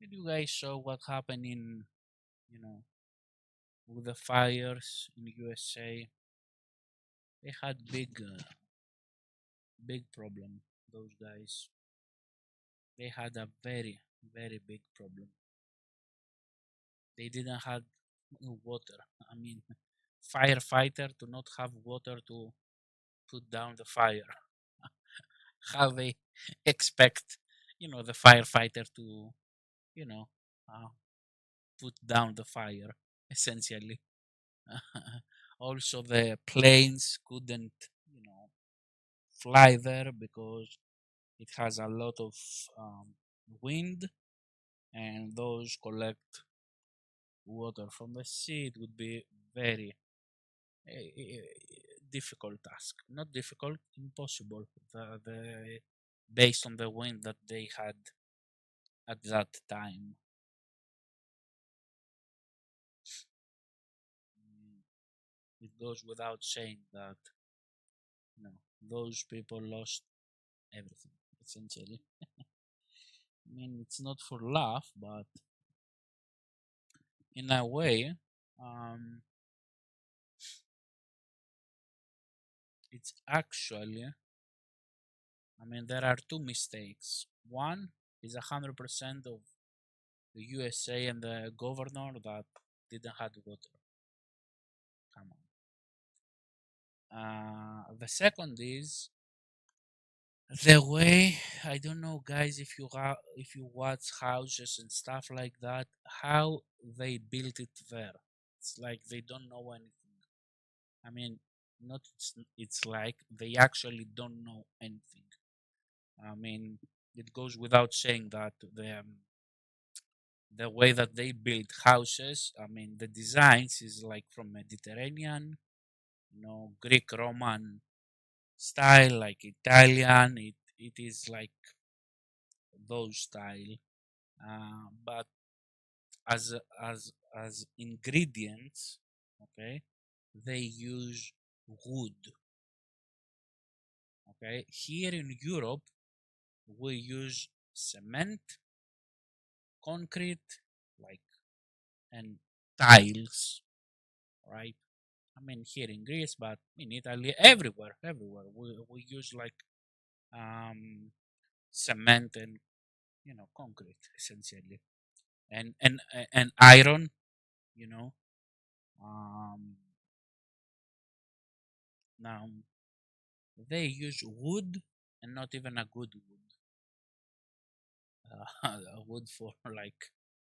did you guys saw what happened in, you know, with the fires in USA? They had big problem. Those guys, they had a very big problem. They didn't have water. I mean, firefighter to not have water to put down the fire. How they expect, the firefighter to, you know, uh, put down the fire, essentially. Also, the planes couldn't, fly there because it has a lot of wind, and those collect water from the sea. It would be very difficult task. Not difficult, impossible. Based on the wind that they had at that time. goes without saying that those people lost everything essentially. I mean, it's not for laugh, but in a way, um, it's actually. I mean, there are two mistakes. One is 100% of the USA and the governor that didn't have water. Come on. The second is the way, I don't know, guys, if you watch houses and stuff like that, how they built it there. It's like they don't know anything. I mean, not it's like they actually don't know anything. I mean, it goes without saying that the way that they build houses, I mean, the designs is like from Mediterranean, Greek Roman style, like Italian. It is like those style, but as ingredients, okay, they use wood. Okay, here in Europe, we use cement, concrete, like and tiles, right? I mean, here in Greece, but in Italy, everywhere, we use like um, cement and concrete essentially, and iron. You know, um, now they use wood and not even a good wood, a wood for like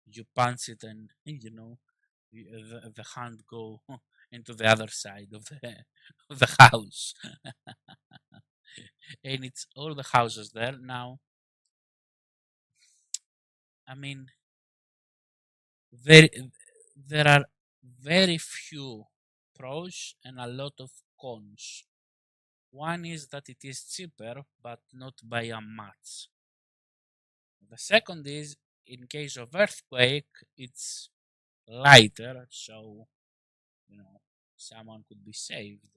you punch it and the hand go into the other side of the of the house, and it's all the houses there now. I mean, very there are very few pros and a lot of cons. One is that it is cheaper, but not by a much. The second is, in case of earthquake, it's lighter, so someone could be saved.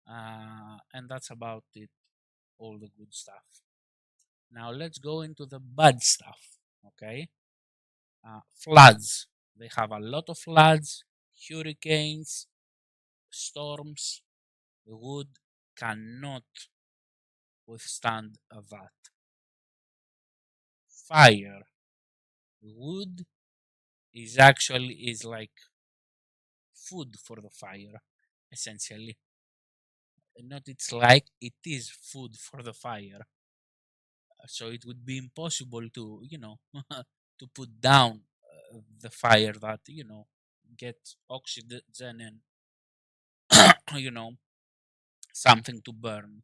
And that's about it. All the good stuff. Now let's go into the bad stuff. Okay, floods. They have a lot of floods, hurricanes, storms. The wood cannot withstand that. Fire. Wood is like food for the fire, essentially. Not it's like it is food for the fire. So it would be impossible to to put down the fire that get oxygen and you know something to burn,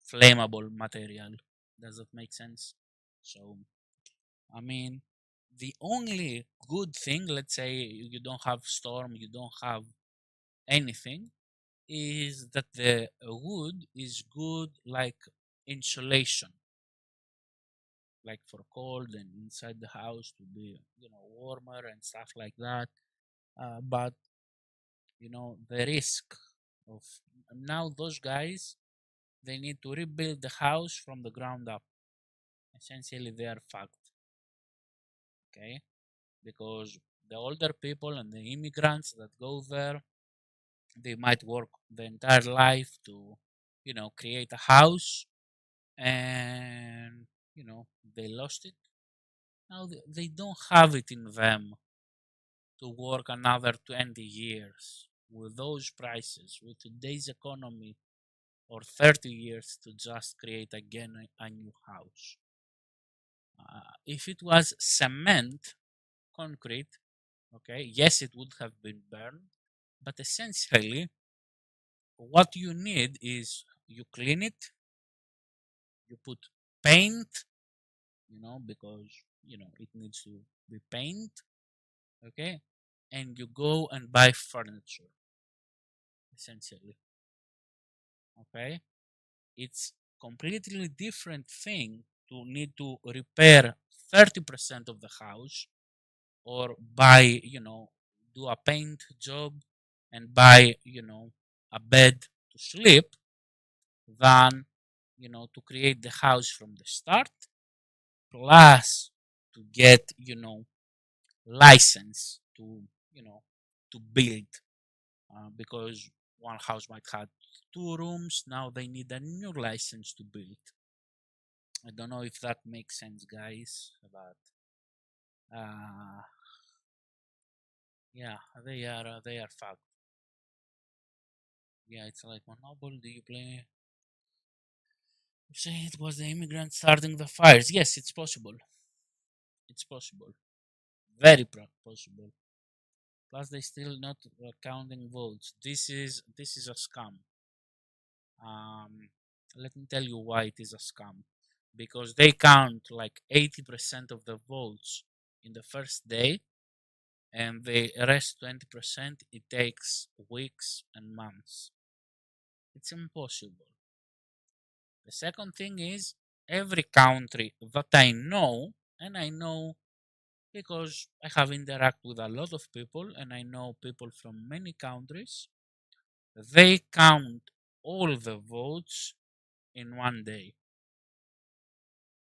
flammable material. Does that make sense? So I mean, the only good thing, let's say you don't have storm, you don't have anything, is that the wood is good like insulation, like for cold and inside the house to be warmer and stuff like that. But the risk of now those guys, they need to rebuild the house from the ground up. Essentially, they are fucked. Okay, because the older people and the immigrants that go there, they might work the entire life to create a house, and they lost it. Now they don't have it in them to work another 20 years with those prices, with today's economy, or 30 years to just create again a new house. If it was cement, concrete, okay, yes, it would have been burned, but essentially, what you need is you clean it, you put paint, because it needs to be paint, okay, and you go and buy furniture, essentially, okay. It's completely different thing to need to repair 30% of the house or buy do a paint job and buy, a bed to sleep than, to create the house from the start, plus to get, license to, you know, to build, because one house might have 2 rooms. Now they need a new license to build. I don't know if that makes sense, guys, but uh, yeah, they are fact. Yeah, it's like Monopoly. Do you play? You say it was the immigrants starting the fires. Yes, it's possible. It's possible. Very possible. Plus, they still not counting votes. This is a scam. Um, Let me tell you why it is a scam. Because they count like 80% of the votes in the first day, and the rest 20% it takes weeks and months. It's impossible. The second thing is, every country that I know, and I know because I have interacted with a lot of people and I know people from many countries, they count all the votes in one day.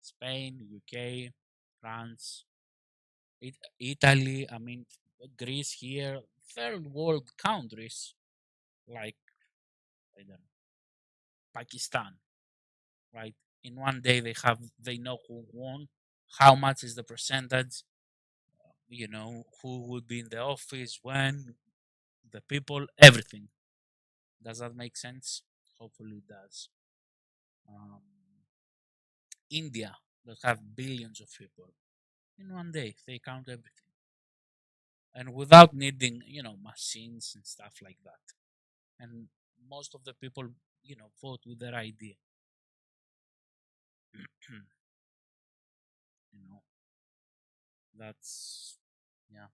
Spain, UK, France, Italy, I mean, Greece here, third world countries like, I don't know, Pakistan, right? In one day they know who won, how much is the percentage, who would be in the office, when, the people, everything. Does that make sense? Hopefully it does. Um, India, that have billions of people, in one day they count everything, and without needing, machines and stuff like that. And most of the people, vote with their idea. you know, that's, yeah.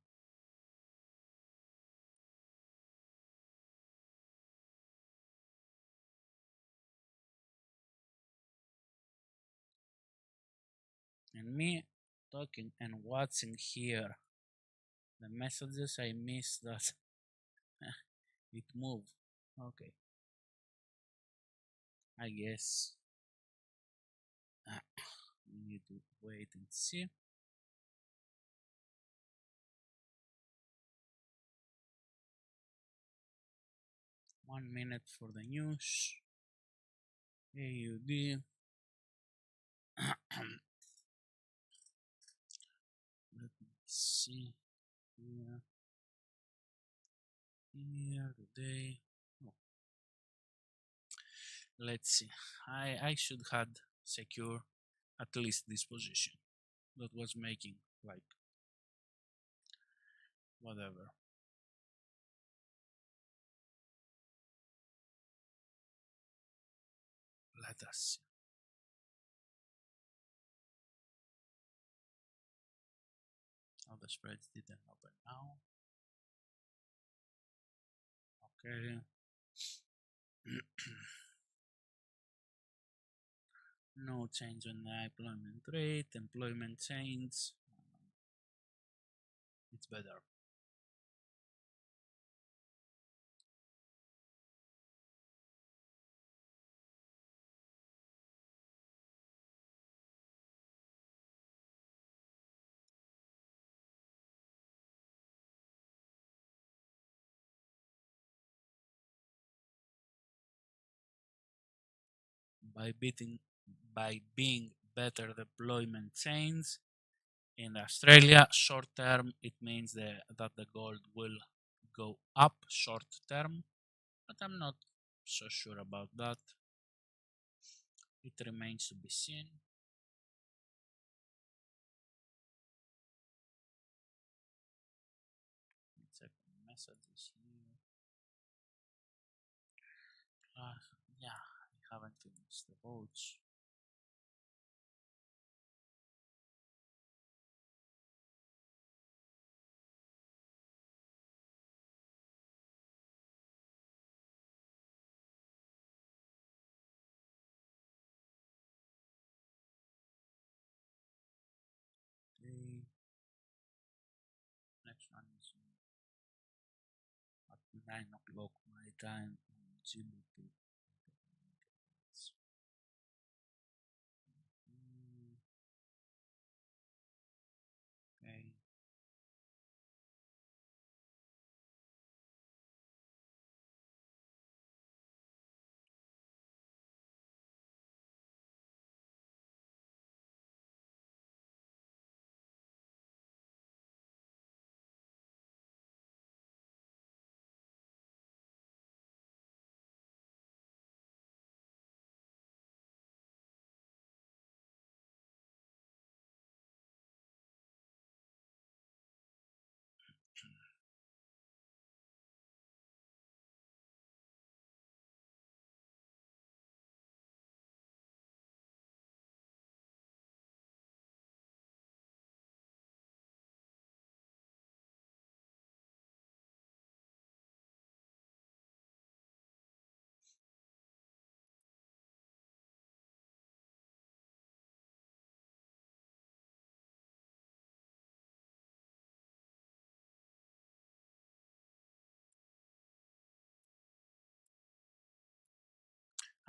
And me talking and watching here the messages, I miss that it moved. Okay, I guess we need to wait and see. 1 minute for the news. AUD. Let me see here. Here today. Oh, let's see. I should had secure at least this position. That was making like whatever. Let us see. Oh, the spreads didn't open now. Okay. No change on the employment rate. Employment change. It's better. By beating by being better deployment chains in Australia, short term it means that the gold will go up short term, but I'm not so sure about that. It remains to be seen. Let's check the messages here. Yeah, I haven't finished the votes. Okay. Next one is 9 o'clock my time on GBP. Okay.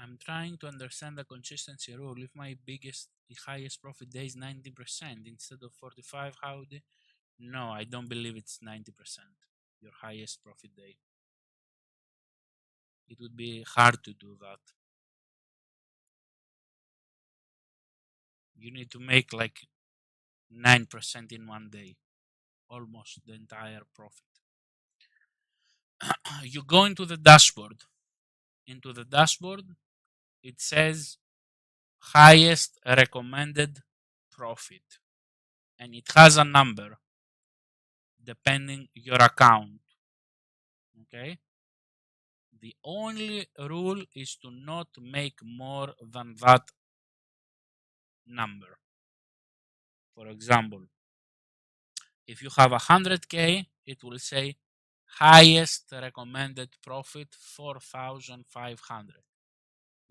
I'm trying to understand the consistency rule. If my highest profit day is 90% instead of 45, how do? No, I don't believe it's 90%. Your highest profit day. It would be hard to do that. You need to make like 9% in one day, almost the entire profit. You go into the dashboard. Into the dashboard, it says highest recommended profit, and it has a number depending your account. Okay, the only rule is to not make more than that number. For example, if you have 100k, it will say highest recommended profit 4,500.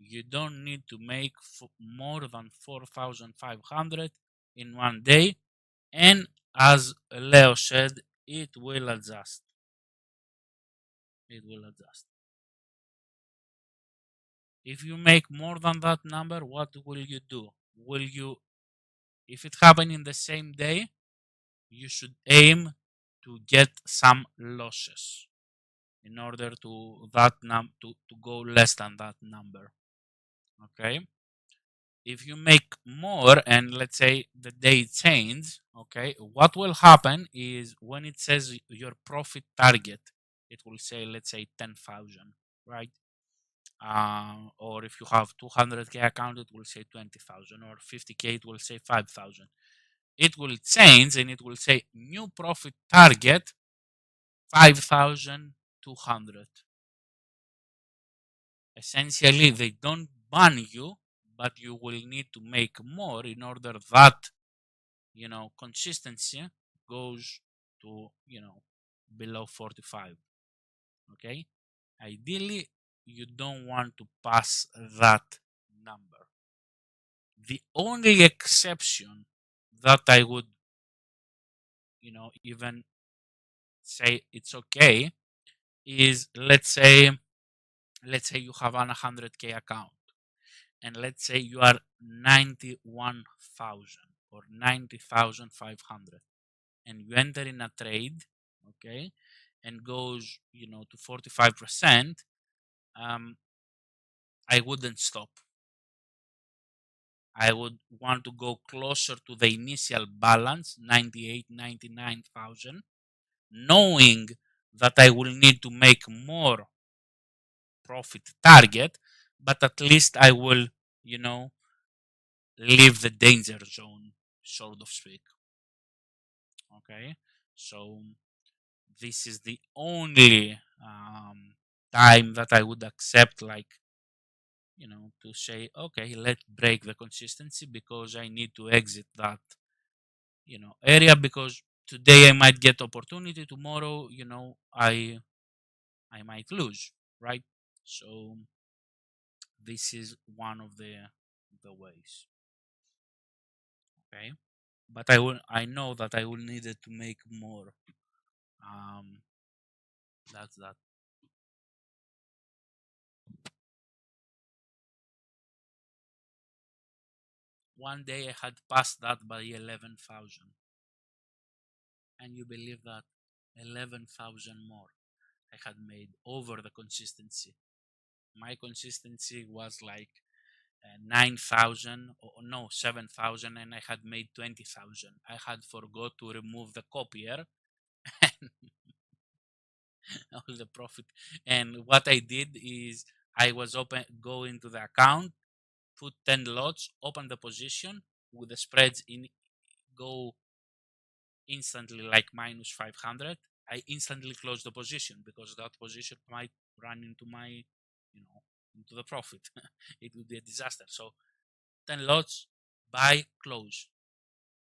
You don't need to make more than 4,500 in one day, and as Leo said, it will adjust. It will adjust. If you make more than that number, what will you do? Will you, if it happens in the same day, you should aim to get some losses in order to to go less than that number. Okay. If you make more and let's say the day change, okay, what will happen is when it says your profit target, it will say, let's say 10,000, right? Or if you have 200k account, it will say 20,000, or 50k, it will say 5,000. It will change and it will say new profit target 5,200. Essentially, they don't ban you, but you will need to make more in order that consistency goes to below 45. Okay, ideally you don't want to pass that number. The only exception that I would even say it's okay is, let's say you have an 100k account, and let's say you are 91,000 or 90,500, and you enter in a trade, okay, and goes to 45%. I wouldn't stop. I would want to go closer to the initial balance, 98, 99,000, knowing that I will need to make more profit target, but at least I will, leave the danger zone, so to speak. Okay, so this is the only time that I would accept, like, to say, okay, let's break the consistency because I need to exit that, area, because today I might get opportunity, tomorrow, I might lose, right? So this is one of the ways. Okay, but I know that I will need it to make more. That's that. one day I had passed that by 11,000. And you believe that 11,000 more I had made over the consistency. My consistency was like 9,000 or no 7,000, and I had made 20,000. I had forgot to remove the copier and all the profit. And what I did is I was go into the account, put 10 lots, open the position with the spreads in, go instantly like minus 500. I instantly close the position because that position might run into my, into the profit. It would be a disaster. So 10 lots, buy, close,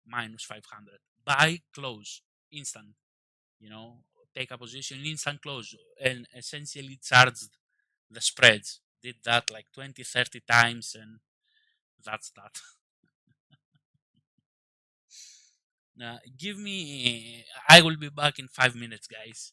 minus 500. Buy, close, instant, take a position, instant close, and essentially charged the spreads. Did that like 20, 30 times, and that's that. Give me, I will be back in 5 minutes, guys.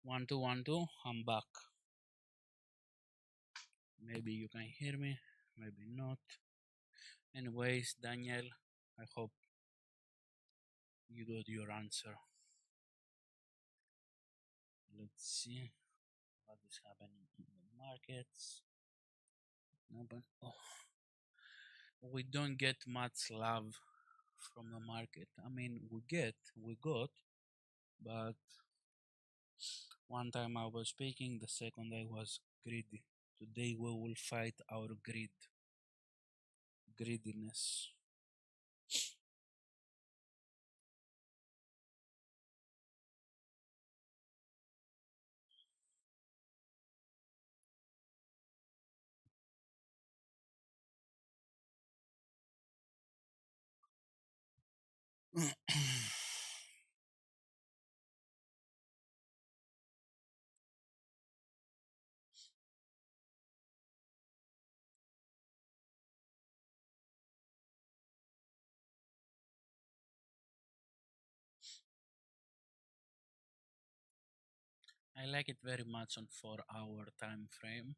One, two, one, two. I'm back. Maybe you can hear me, maybe not. Anyways, Daniel, I hope you got your answer. Let's see what is happening in the markets. No, but we don't get much love from the market. I mean, we got, but one time I was speaking, the second I was greedy. Today we will fight our greediness. I like it very much on 4 hour time frame.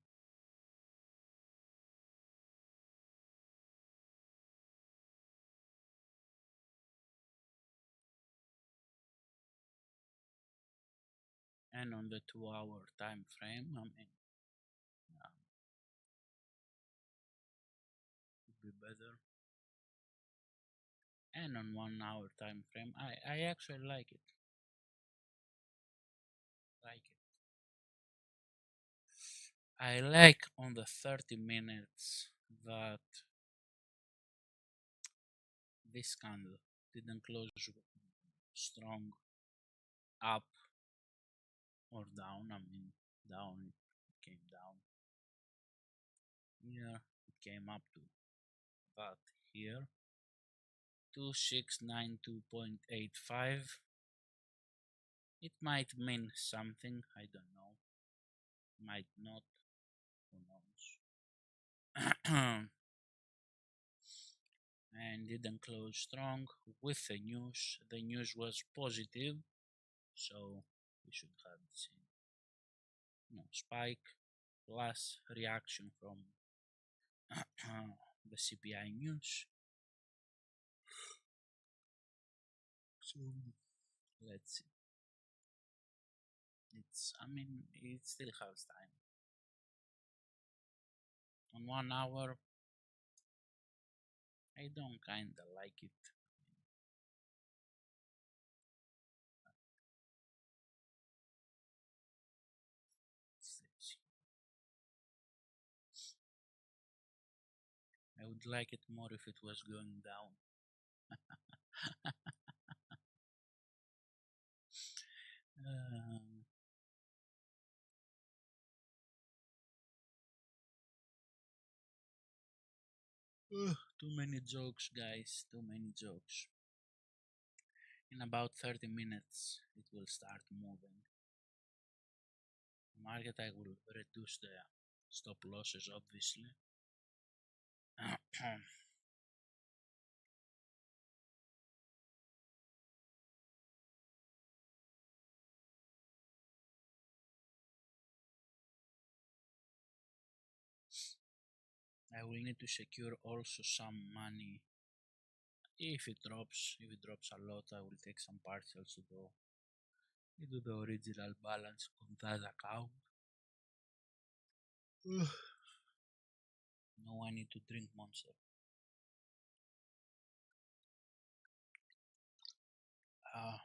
And on the 2 hour time frame, I mean, could be better. And on 1 hour time frame, I actually like it. Like it. I like on the 30 minutes that this candle didn't close strong up or down. I mean, down, it came down. Here, it came up to that here. 2692.85. It might mean something, I don't know. Might not, who knows. And didn't close strong with the news. The news was positive, so we should have seen spike plus reaction from the CPI news. So let's see. I mean, it still has time. On 1 hour, I don't kinda like it. I would like it more if it was going down. Um, Too many jokes, guys. Too many jokes. In about 30 minutes, it will start moving. Market, I will reduce the stop losses, obviously. I will need to secure also some money. If it drops a lot, I will take some partials to go into the original balance on that account. No, I need to drink Monster. Ah.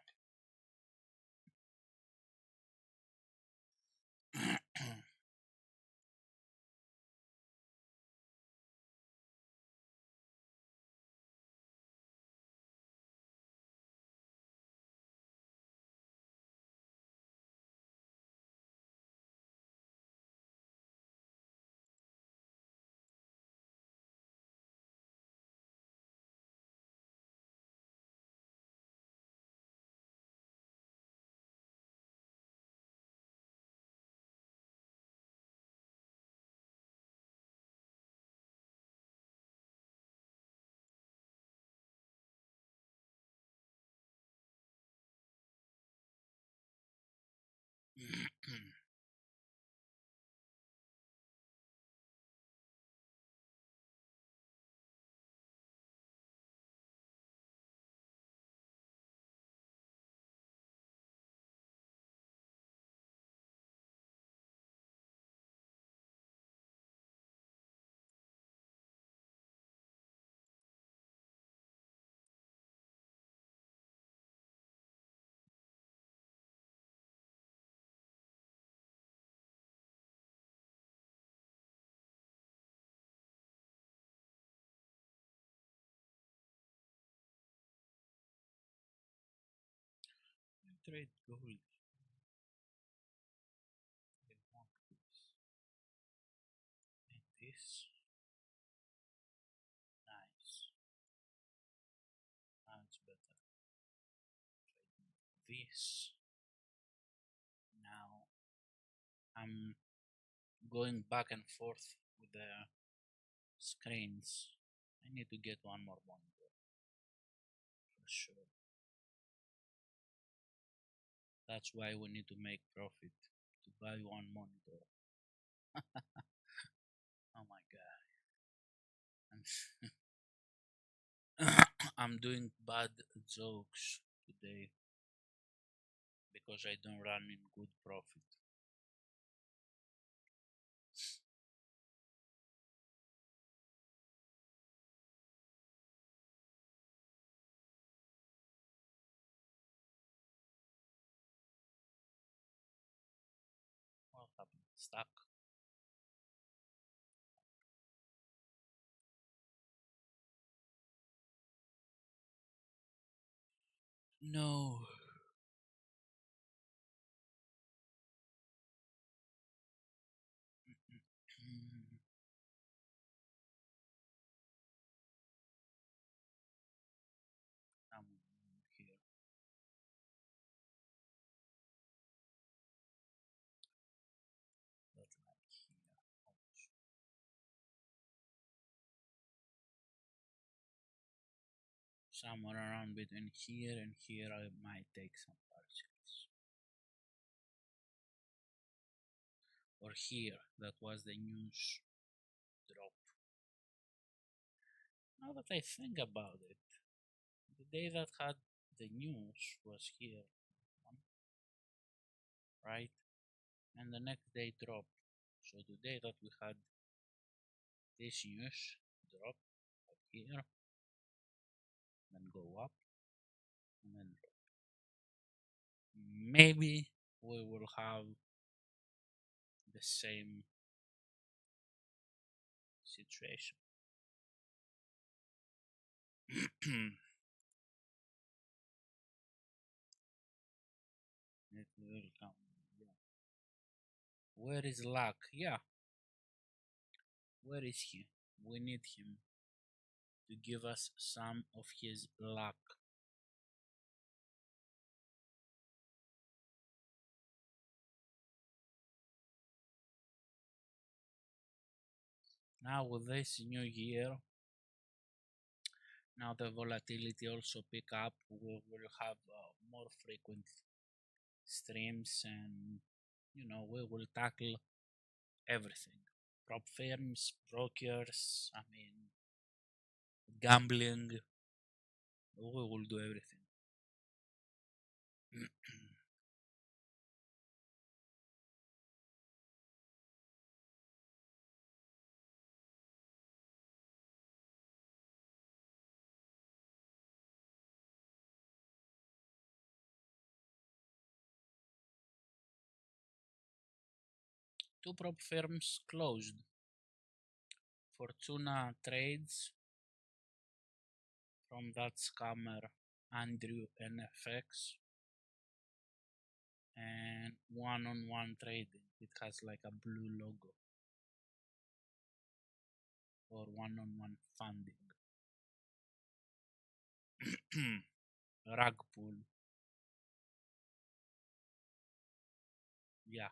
trade gold. I want this. And this. Nice. Now it's better. This. Now I'm going back and forth with the screens. I need to get one more monitor for sure. That's why we need to make profit to buy one monitor. Oh my god. I'm doing bad jokes today because I don't run in good profit. What happened? Stuck? No. I'm here. Not like here. Ouch. Somewhere around between here and here, I might take some partials. Or here, that was the news drop. Now that I think about it, the day that had the news was here, right? And the next day dropped. So the day that we had this news drop here, then go up, and then drop. Maybe we will have the same situation. It will come. Yeah. Where is luck? Yeah. Where is he? We need him to give us some of his luck. Now with this new year, now the volatility also pick up. We will have more frequent streams, and we will tackle everything: prop firms, brokers, I mean gambling. We will do everything. Two prop firms closed. Fortuna trades from that scammer Andrew NFX, and one-on-one trading. It has like a blue logo for one-on-one funding. Rug pull. Yeah.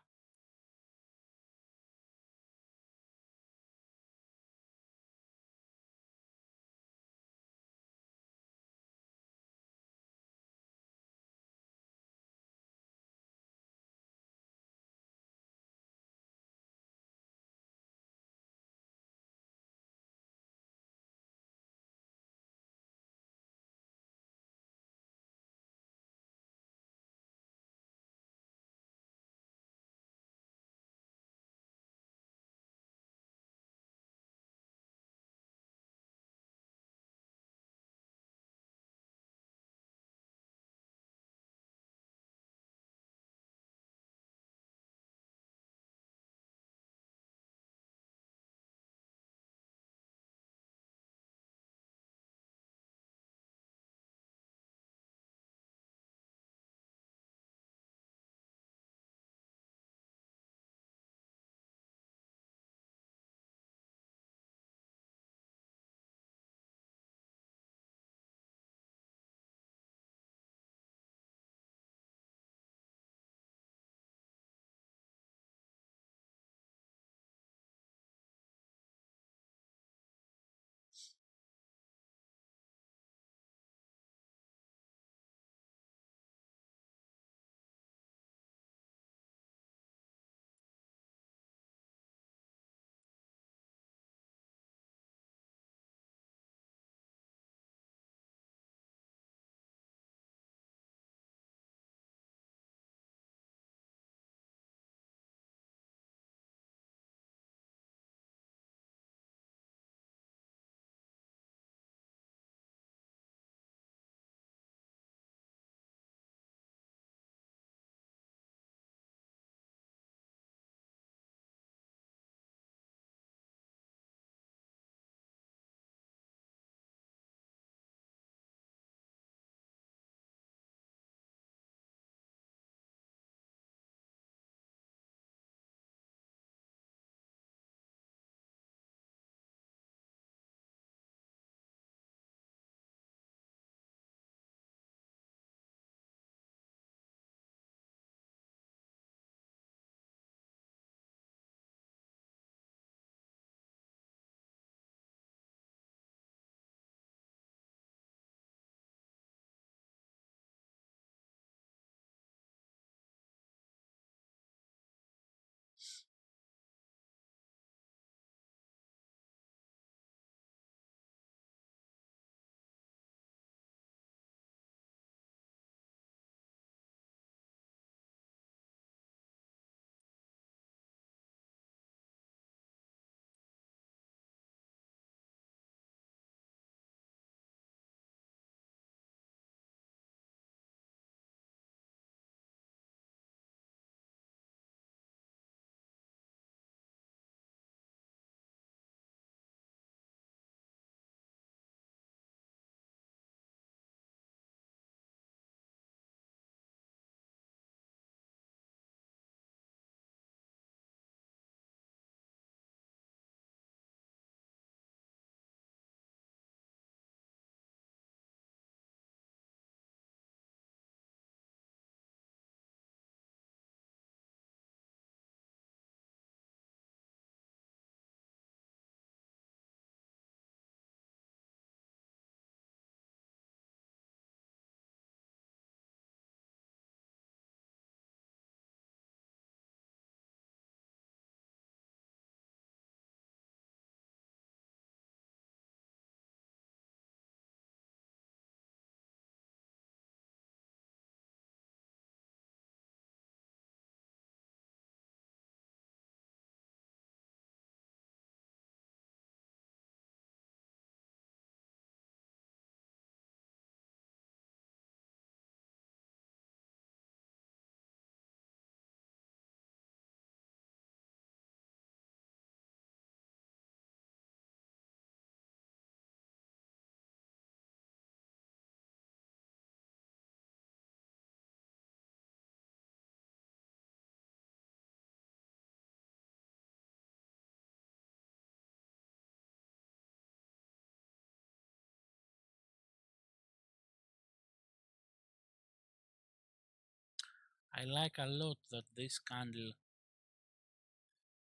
I like a lot that this candle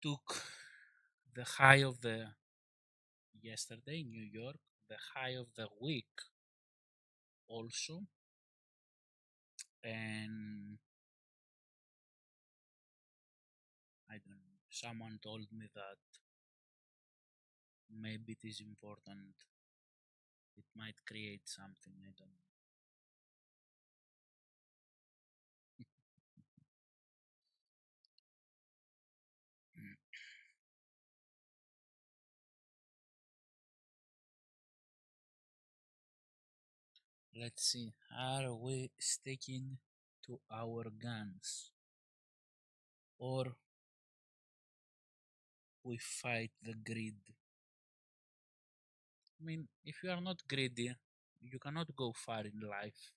took the high of the yesterday New York, the high of the week also, and I don't know. Someone told me that maybe it is important. It might create something. I don't know. Let's see. Are we sticking to our guns, or we fight the greed? I mean, if you are not greedy, you cannot go far in life.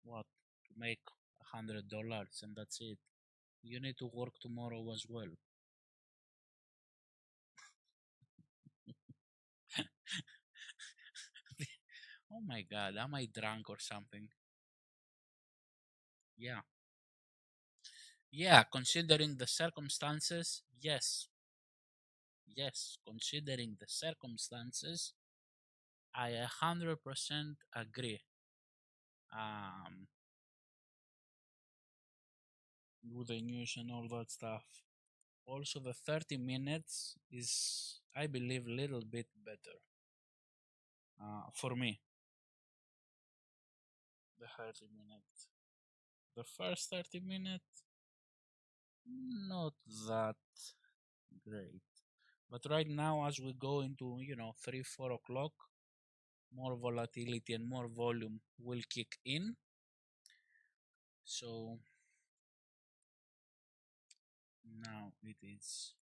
What? To make $100 and that's it. You need to work tomorrow as well. Oh my god, am I drunk or something? Yeah. Yeah, considering the circumstances, yes. Yes, considering the circumstances, I 100% agree. Um, with the news and all that stuff. Also, the 30 minutes is, I believe, a little bit better for me. The 30 minutes. The first 30 minutes, not that great. But right now, as we go into, 3, 4 o'clock, more volatility and more volume will kick in. So now it is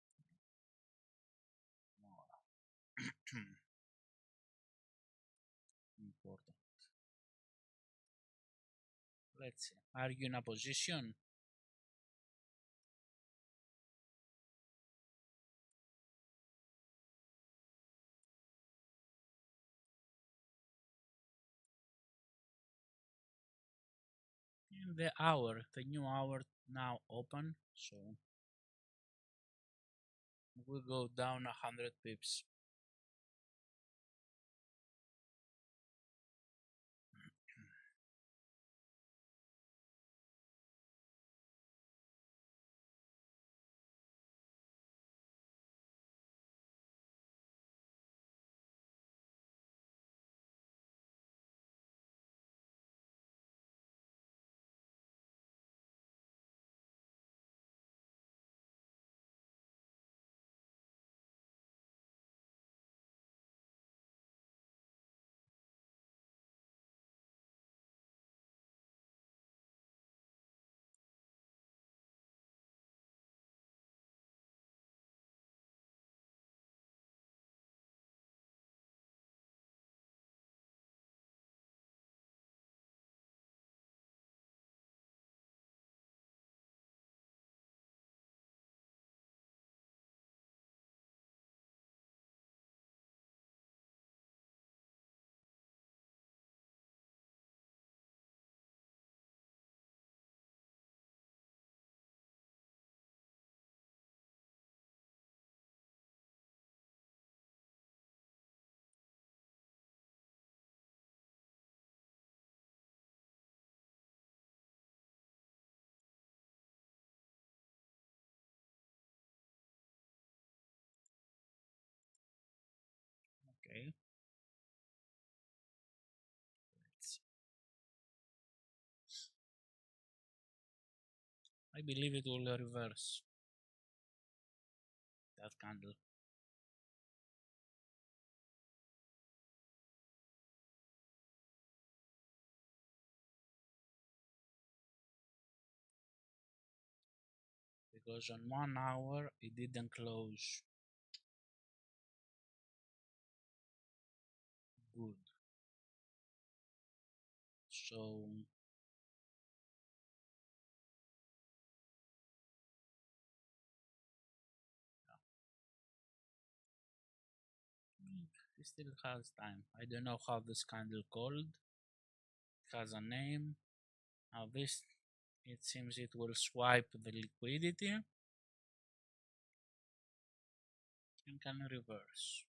more important. Let's see. Are you in a position? In the hour, the new hour now open, so we go down 100 pips. Okay, let's, I believe it will reverse that candle because on 1 hour it didn't close good. So he still has time. I don't know how this candle called. It has a name. Now this It seems it will swipe the liquidity and can reverse.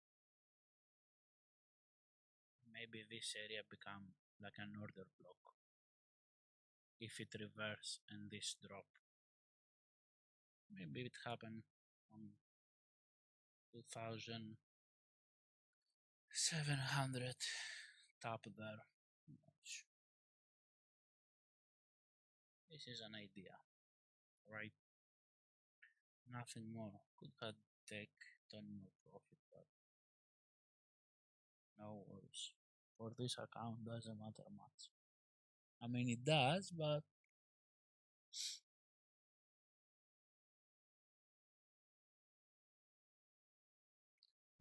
Maybe this area become like an order block if it reverse and this drop. Maybe it happened on 2700 top there. This is an idea, right? Nothing more. Could have take 10 more profit, but no worries. For this account doesn't matter much. I mean it does, but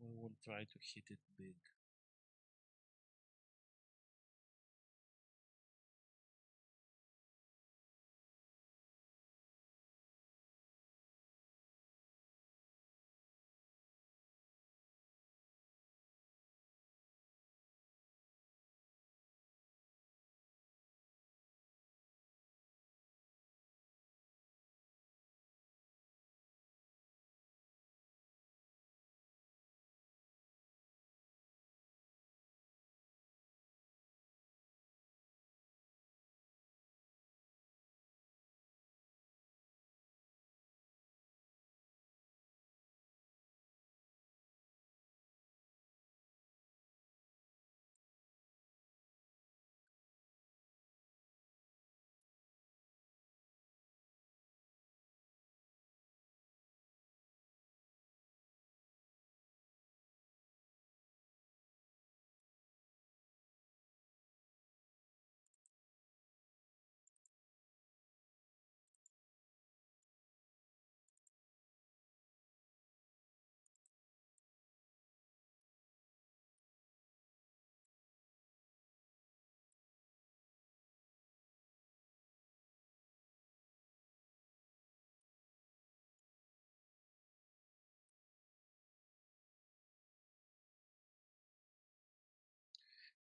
we will try to hit it big.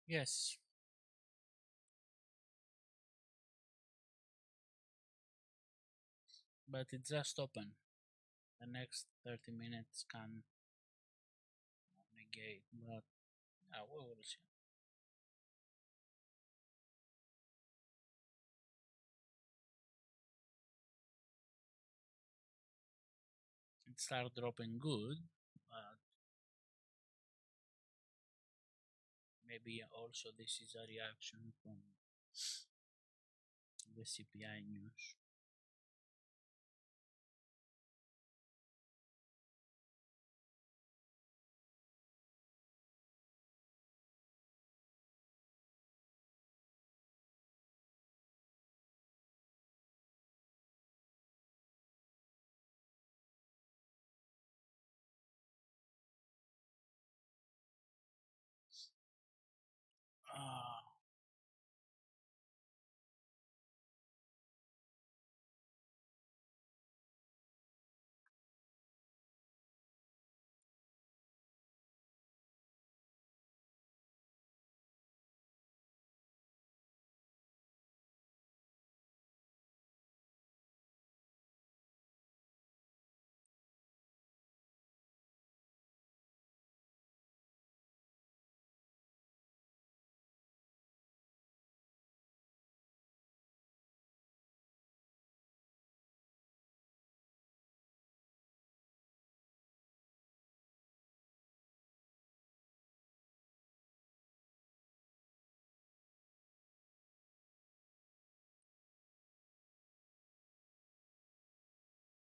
Yes, but it just open. The next 30 minutes can negate, but yeah, we will see. It start dropping good, but maybe also this is a reaction from the CPI news. Ah,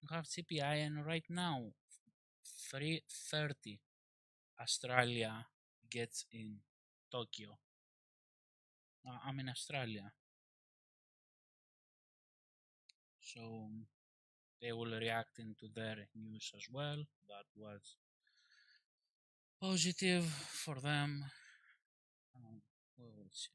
you have CPI, and right now 3:30 Australia gets in Tokyo. I'm in Australia, so they will react into their news as well. That was positive for them. We will see.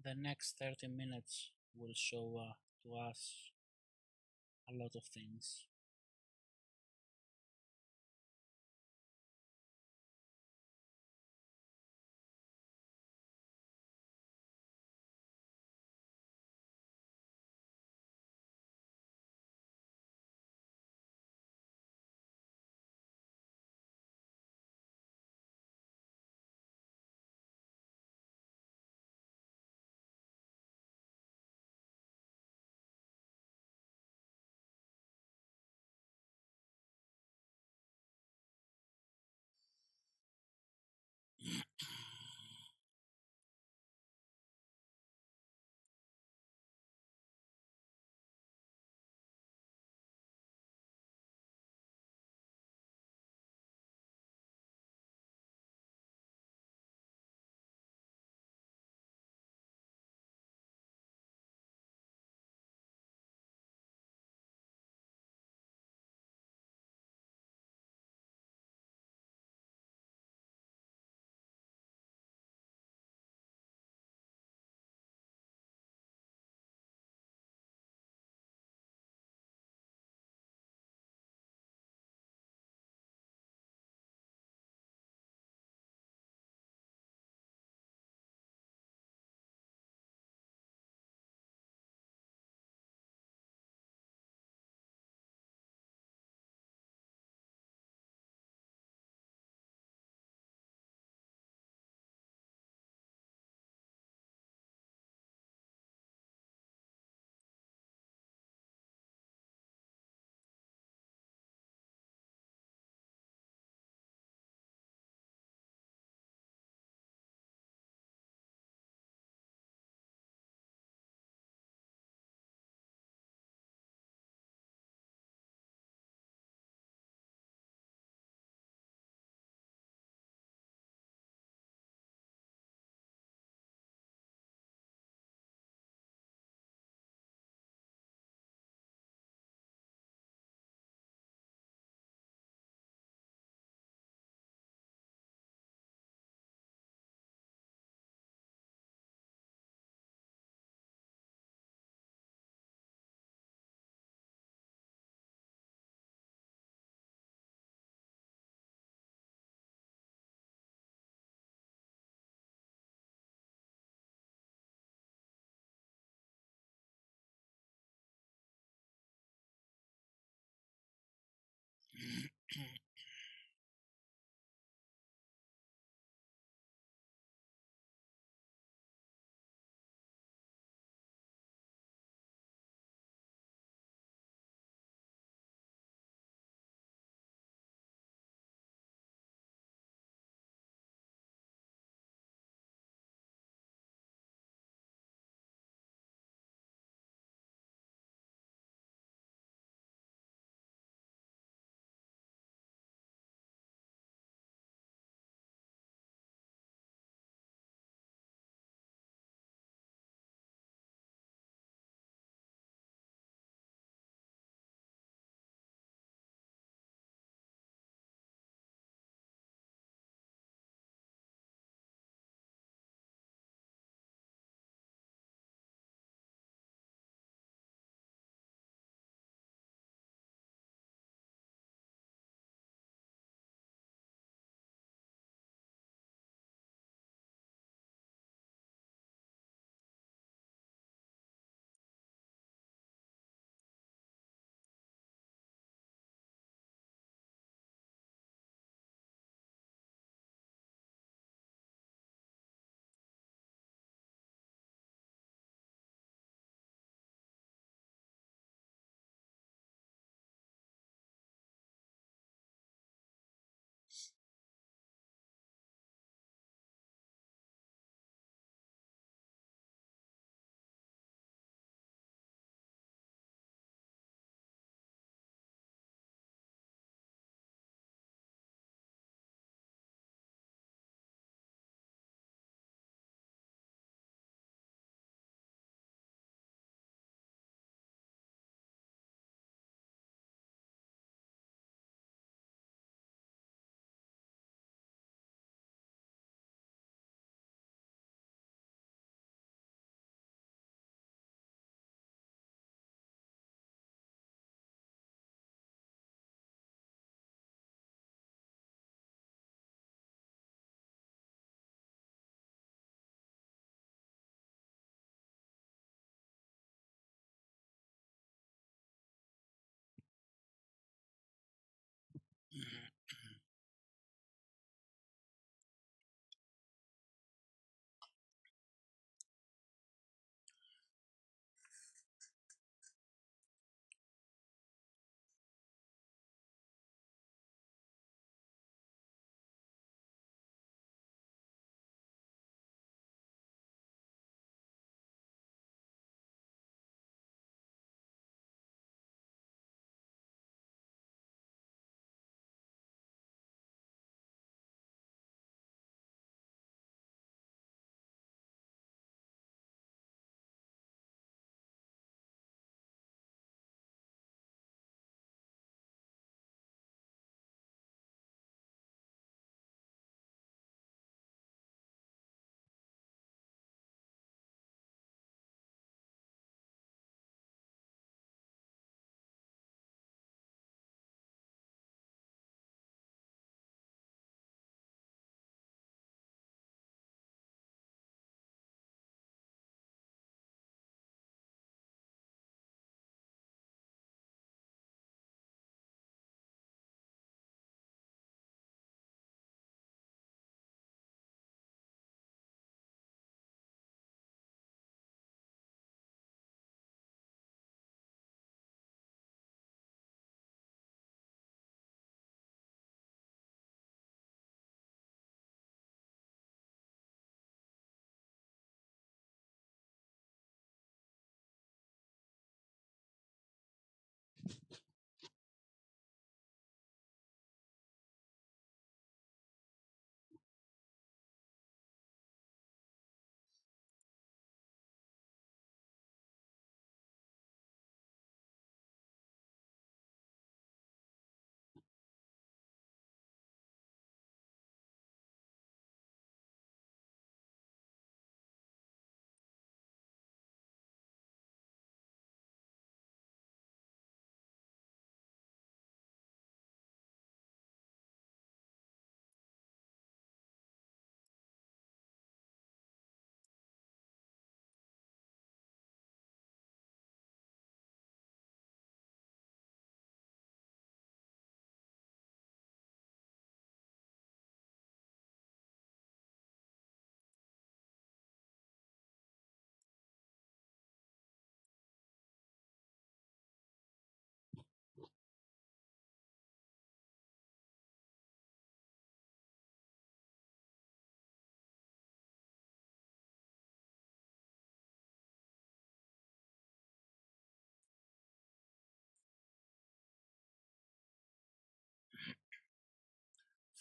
The next 30 minutes will show to us a lot of things.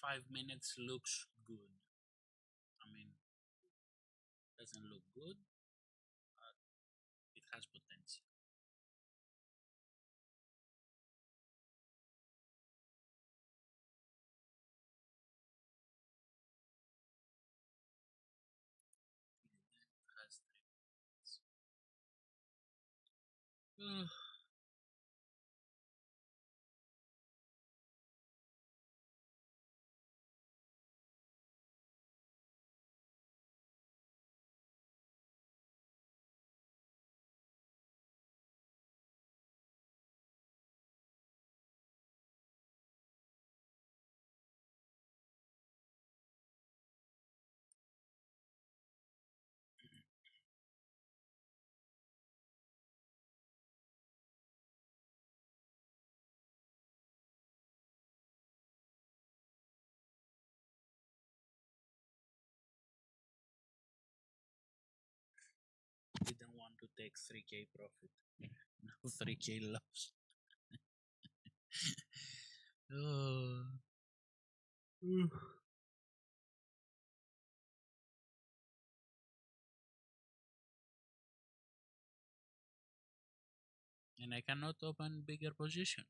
5 minutes looks good. I mean, doesn't look good, but it has potential. It has 3 minutes. Didn't want to take 3K profit. Now 3K loss. Oh. And I cannot open bigger position.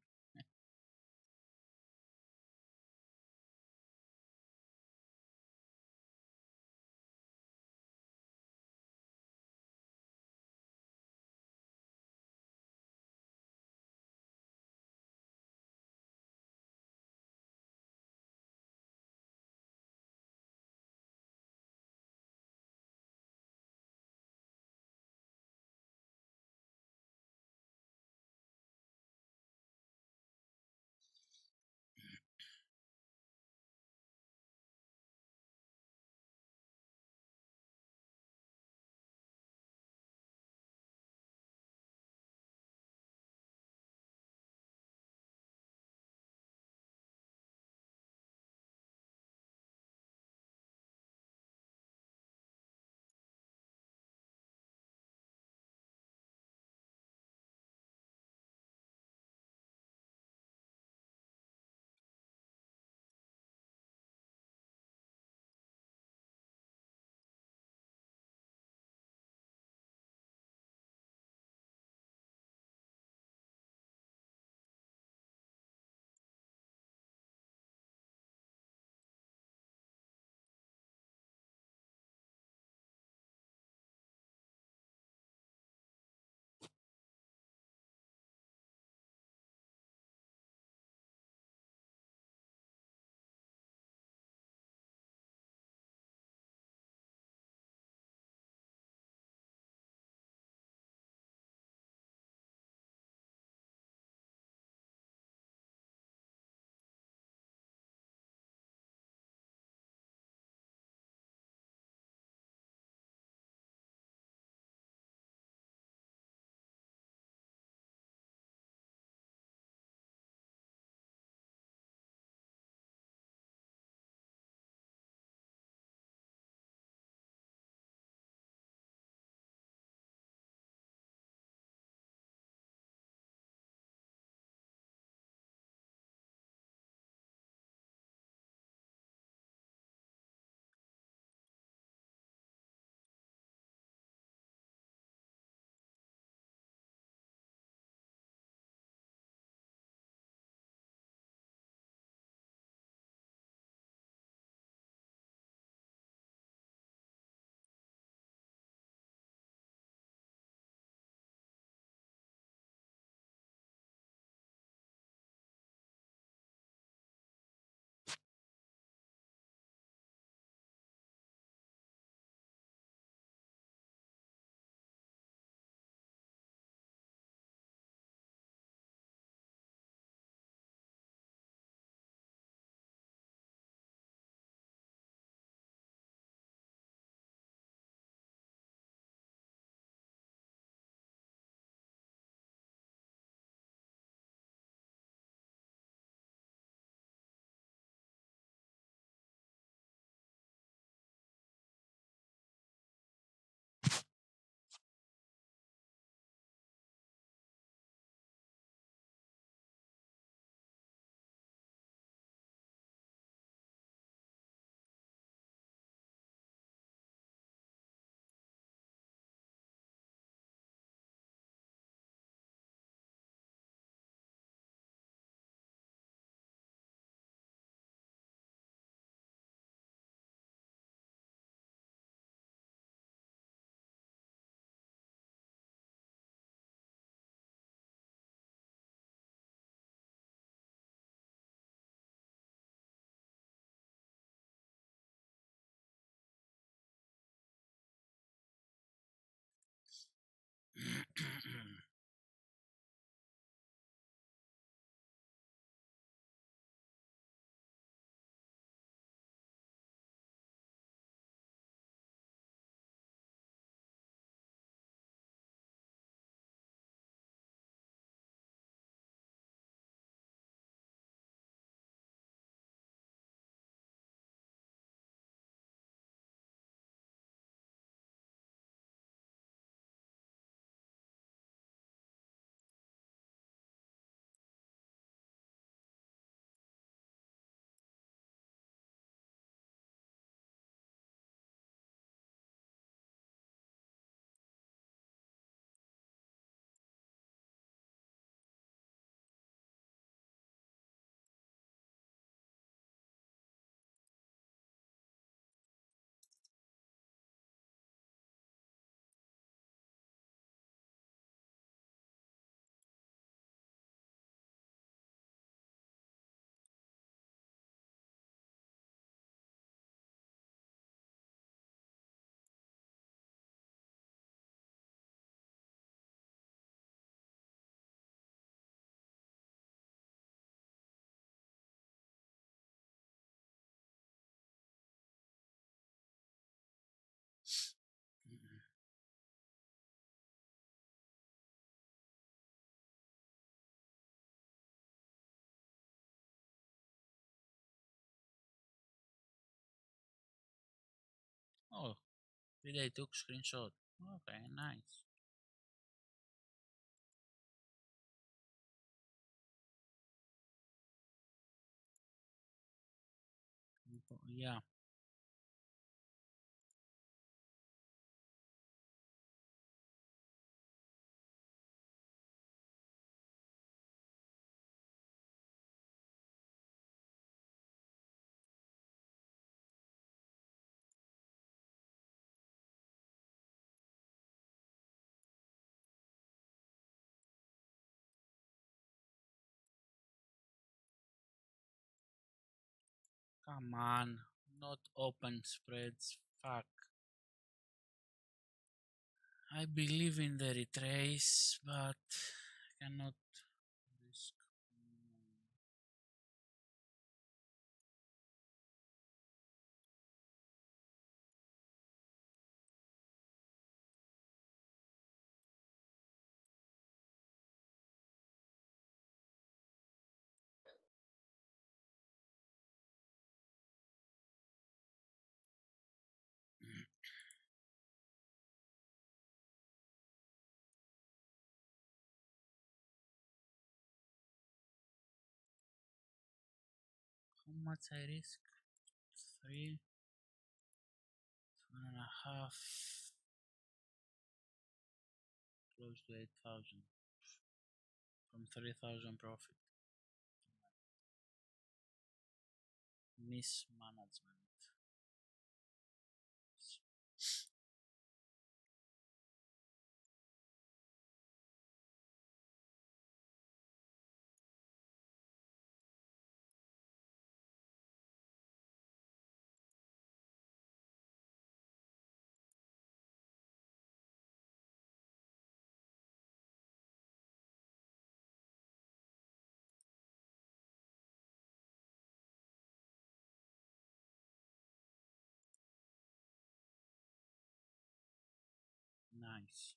Did I took screenshot? Okay, nice. Yeah. Come on. Not open spreads. Fuck. I believe in the retrace, but cannot risk. How much I risk? 3, 1.5, close to 8,000 from 3,000 profit. Mismanagement. Nice.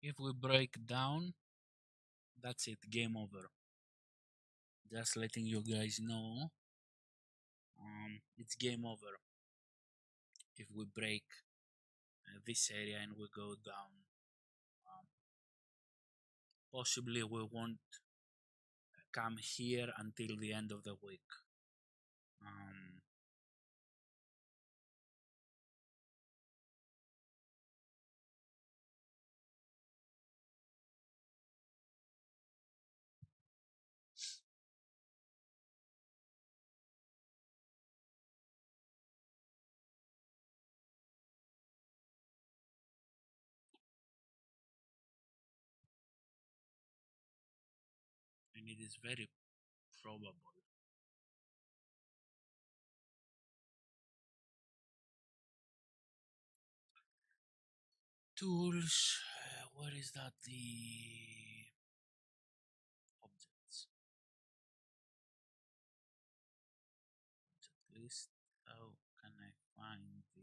If we break down, that's it. Game over. Just letting you guys know. It's game over. If we break this area and we go down, um, possibly we won't come here until the end of the week. Um, and it is very probable. Tools, where is that? The objects. Object list. How can I find the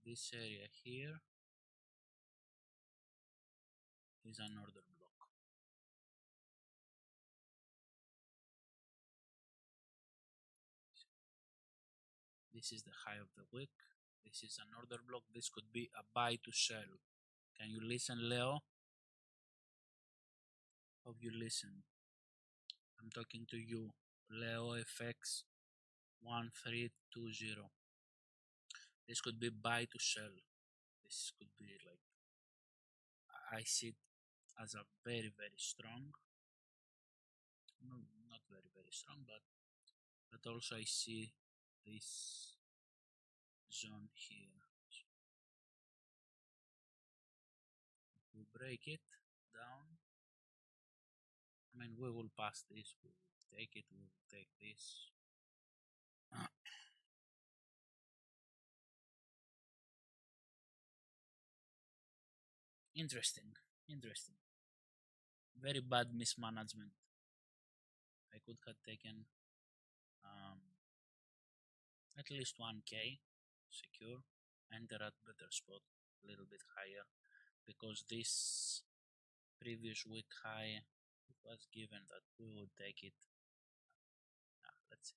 this area here is an order block. This is the high of the wick. This is an order block. This could be a buy to sell. Can you listen, Leo? Hope you listen. I'm talking to you, Leo FX 1320. This could be buy to sell. This could be like, I see it as a very, very strong. No, not very, very strong, but also I see this zone here. So if we break it down, I mean, we will pass this, we will take it, we will take this. Interesting, interesting. Very bad mismanagement. I could have taken at least 1k secure, enter at better spot, a little bit higher, because this previous week high, it was given that we would take it. Let's see.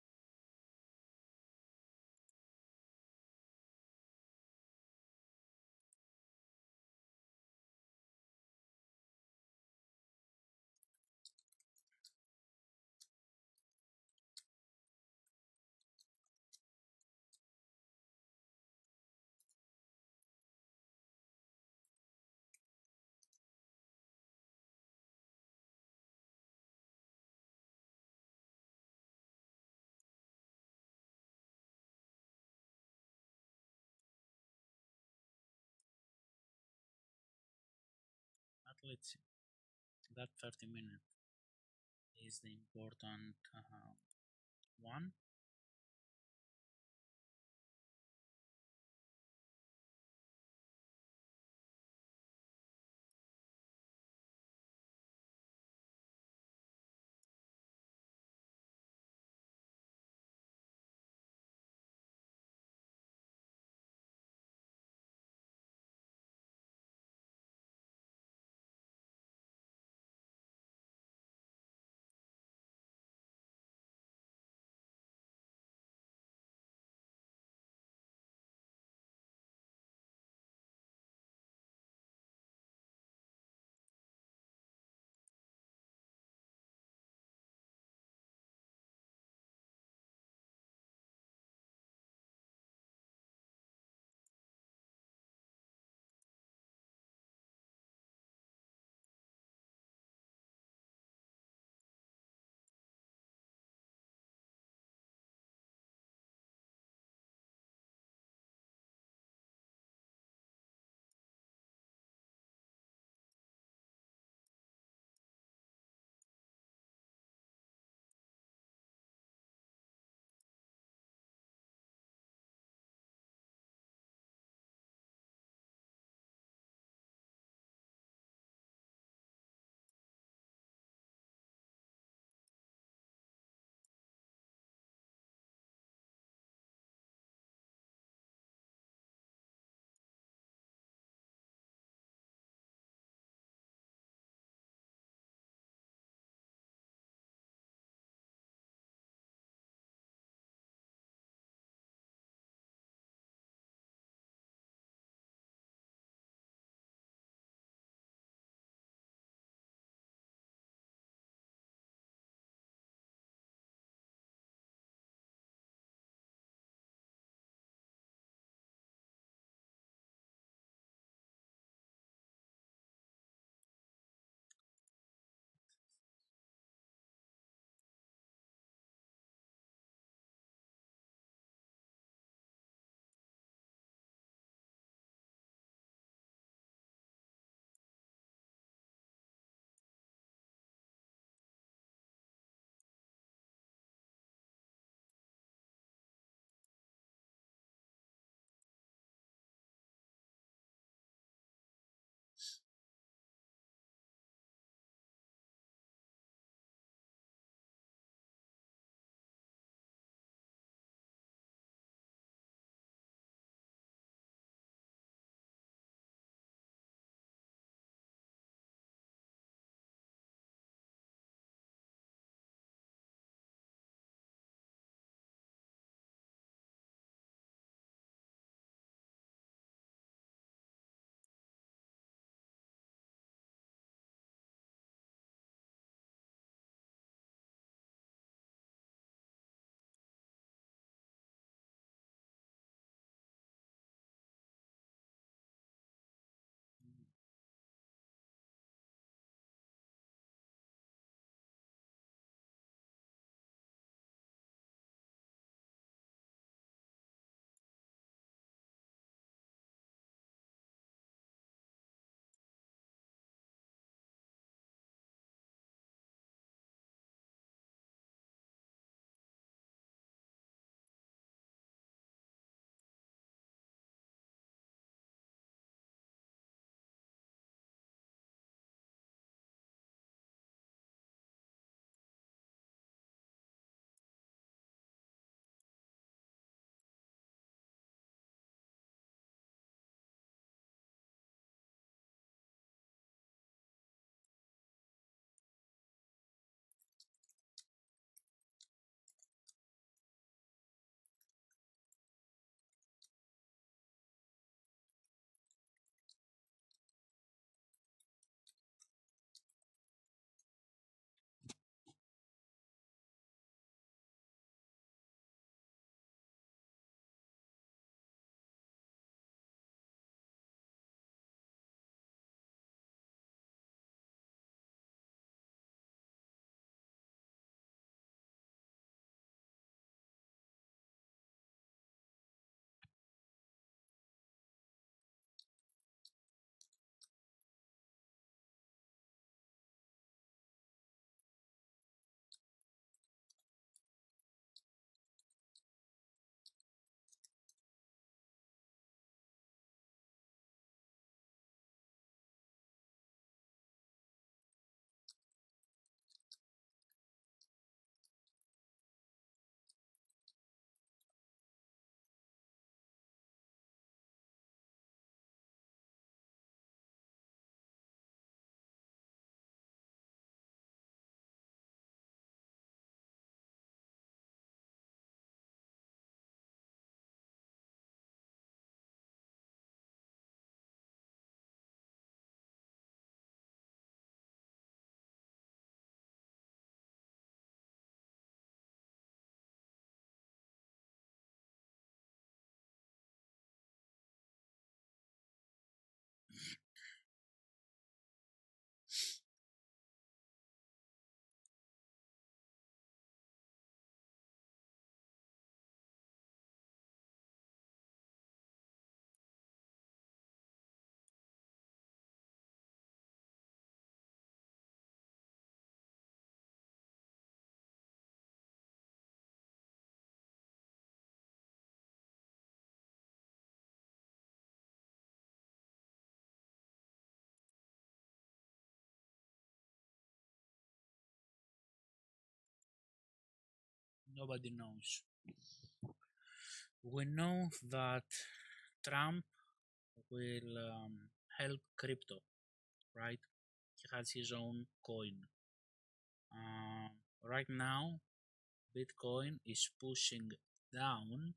Let's see. That 30-minute is the important one. Nobody knows. We know that Trump will help crypto, right? He has his own coin. Right now, Bitcoin is pushing down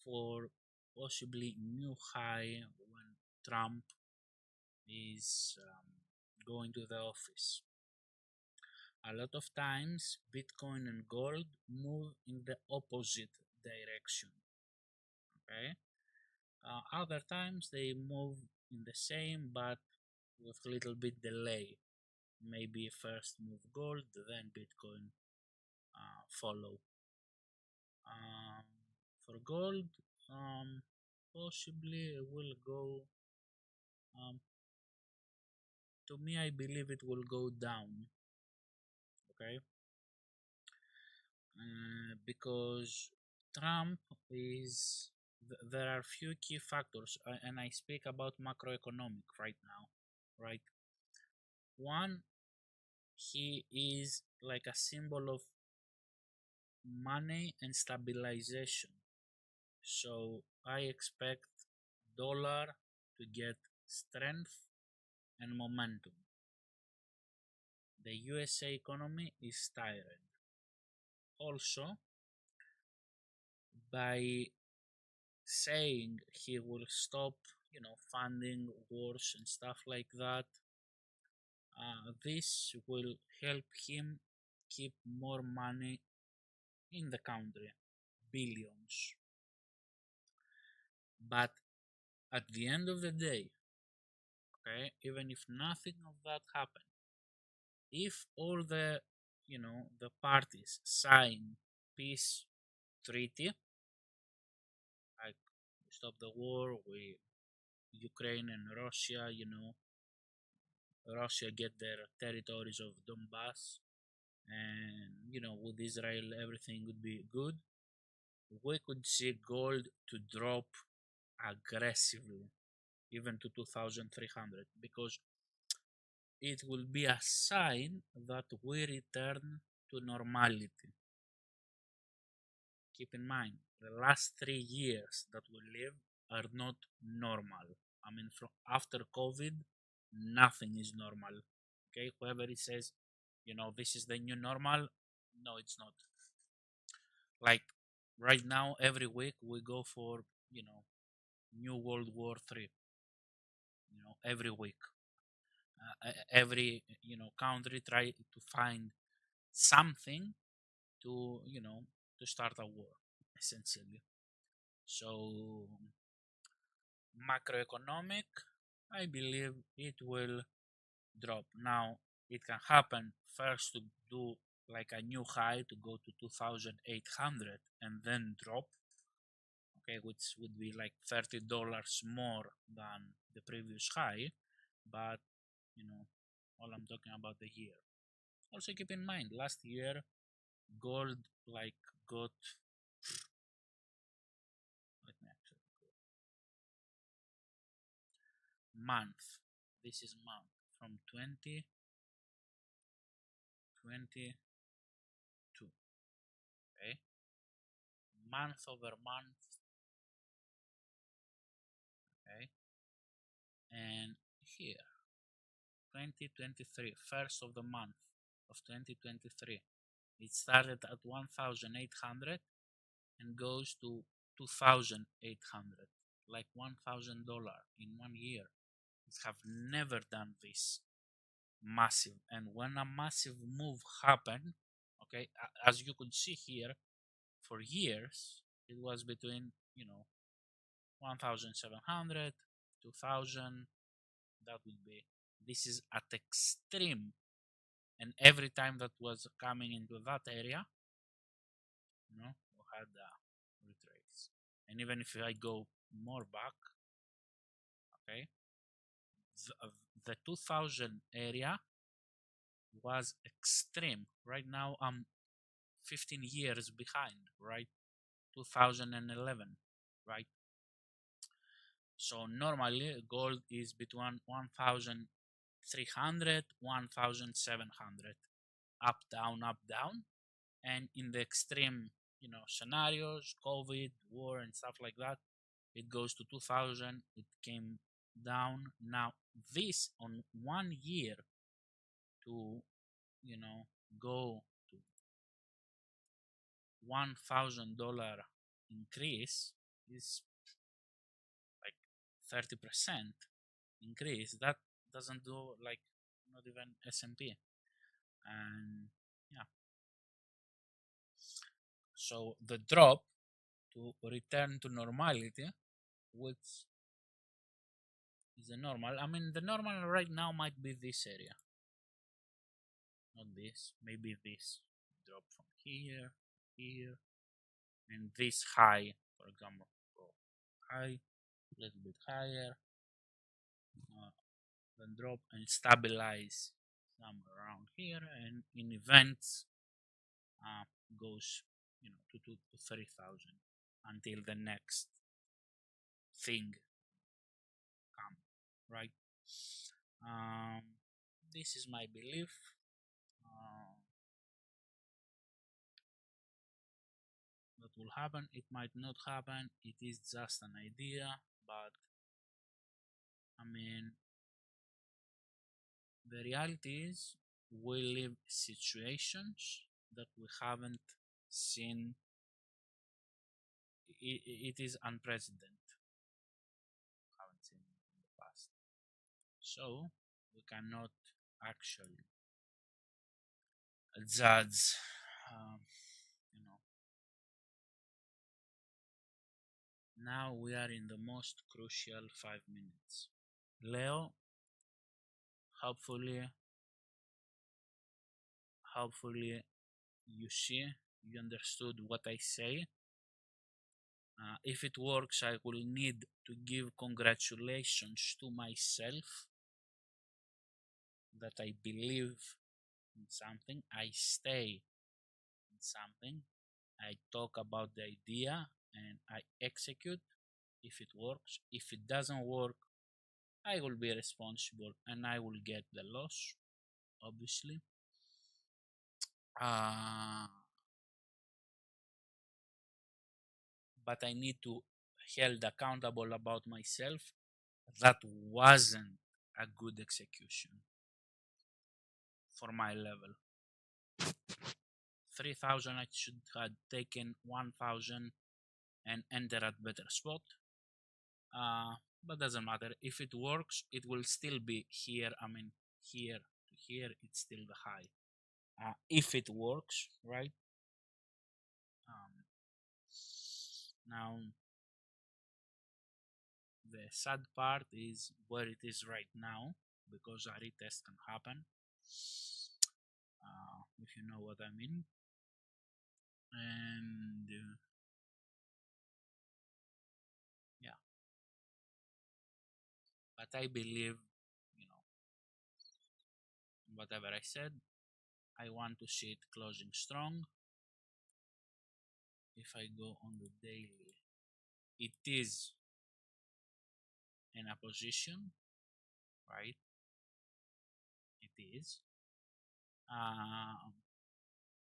for possibly new high when Trump is going to the office. A lot of times, Bitcoin and gold move in the opposite direction. Okay. Other times they move in the same, but with a little bit delay. Maybe first move gold, then Bitcoin follow. Um, for gold, possibly it will go. Um, to me, I believe it will go down. Okay, because Trump is. There are few key factors, and I speak about macroeconomic right now. Right, one, he is like a symbol of money and stabilization. So I expect dollar to get strength and momentum. The USA economy is tired. Also, by saying he will stop, funding wars and stuff like that, this will help him keep more money in the country, billions. But at the end of the day, okay, even if nothing of that happened, if all the parties sign peace treaty, like we stop the war, we Ukraine and Russia, Russia get their territories of Donbass, and with Israel everything would be good. We could see gold to drop aggressively, even to 2,300, because it will be a sign that we return to normality. Keep in mind, the last 3 years that we live are not normal. I mean, from after COVID, nothing is normal. Okay, whoever says, this is the new normal, no, it's not. Like right now, every week we go for, new World War III. Every week, every country try to find something to to start a war, essentially. So macroeconomic, I believe it will drop. Now it can happen first to do like a new high to go to 2,800 and then drop, okay, which would be like $30 more than the previous high. But all I'm talking about the year. Also keep in mind, last year gold like got, let me actually go, month. This is month from 2022. Okay, month over month. Okay, and here 2023, first of the month of 2023, it started at 1,800 and goes to 2,800, like $1,000 in 1 year. We have never done this massive, and when a massive move happened, okay, as you could see here, for years it was between 1,700, 2,000. That would be, this is at extreme, and every time that was coming into that area, we had retrace. And even if I go more back, okay, the 2,000 area was extreme. Right now I'm 15 years behind, right? 2011, right? So normally gold is between 1,300, 1,700, up, down, and in the extreme, scenarios, COVID, war, and stuff like that, it goes to 2000. It came down. Now this on 1 year to go to $1,000 increase is like 30% increase. That doesn't do like not even S&P. And yeah, so the drop to return to normality, which is the normal. I mean, the normal right now might be this area, not this. Maybe this drop from here, here, and this high, for example, go high, a little bit higher, then drop and stabilize somewhere around here, and in events goes to 3000 until the next thing come, right? This is my belief. That will happen. It might not happen. It is just an idea, but I mean, the reality is we live situations that we haven't seen. It is unprecedented. Haven't seen it in the past, so we cannot actually judge. You know, now we are in the most crucial 5 minutes. Leo, hopefully you see, you understood what I say. If it works, I will need to give congratulations to myself that I believe in something, I stay in something, I talk about the idea, and I execute if it works. If it doesn't work, I will be responsible and I will get the loss, obviously. But I need to held accountable about myself. That wasn't a good execution for my level. 3000, I should have taken 1000 and enter at better spot. But doesn't matter. If it works, it will still be here. I mean, here to here, it's still the high. If it works, right? Now, the sad part is where it is right now, because a retest can happen. If you know what I mean. And yeah, but I believe, whatever I said, I want to see it closing strong. If I go on the daily, it is in a position, right? It is.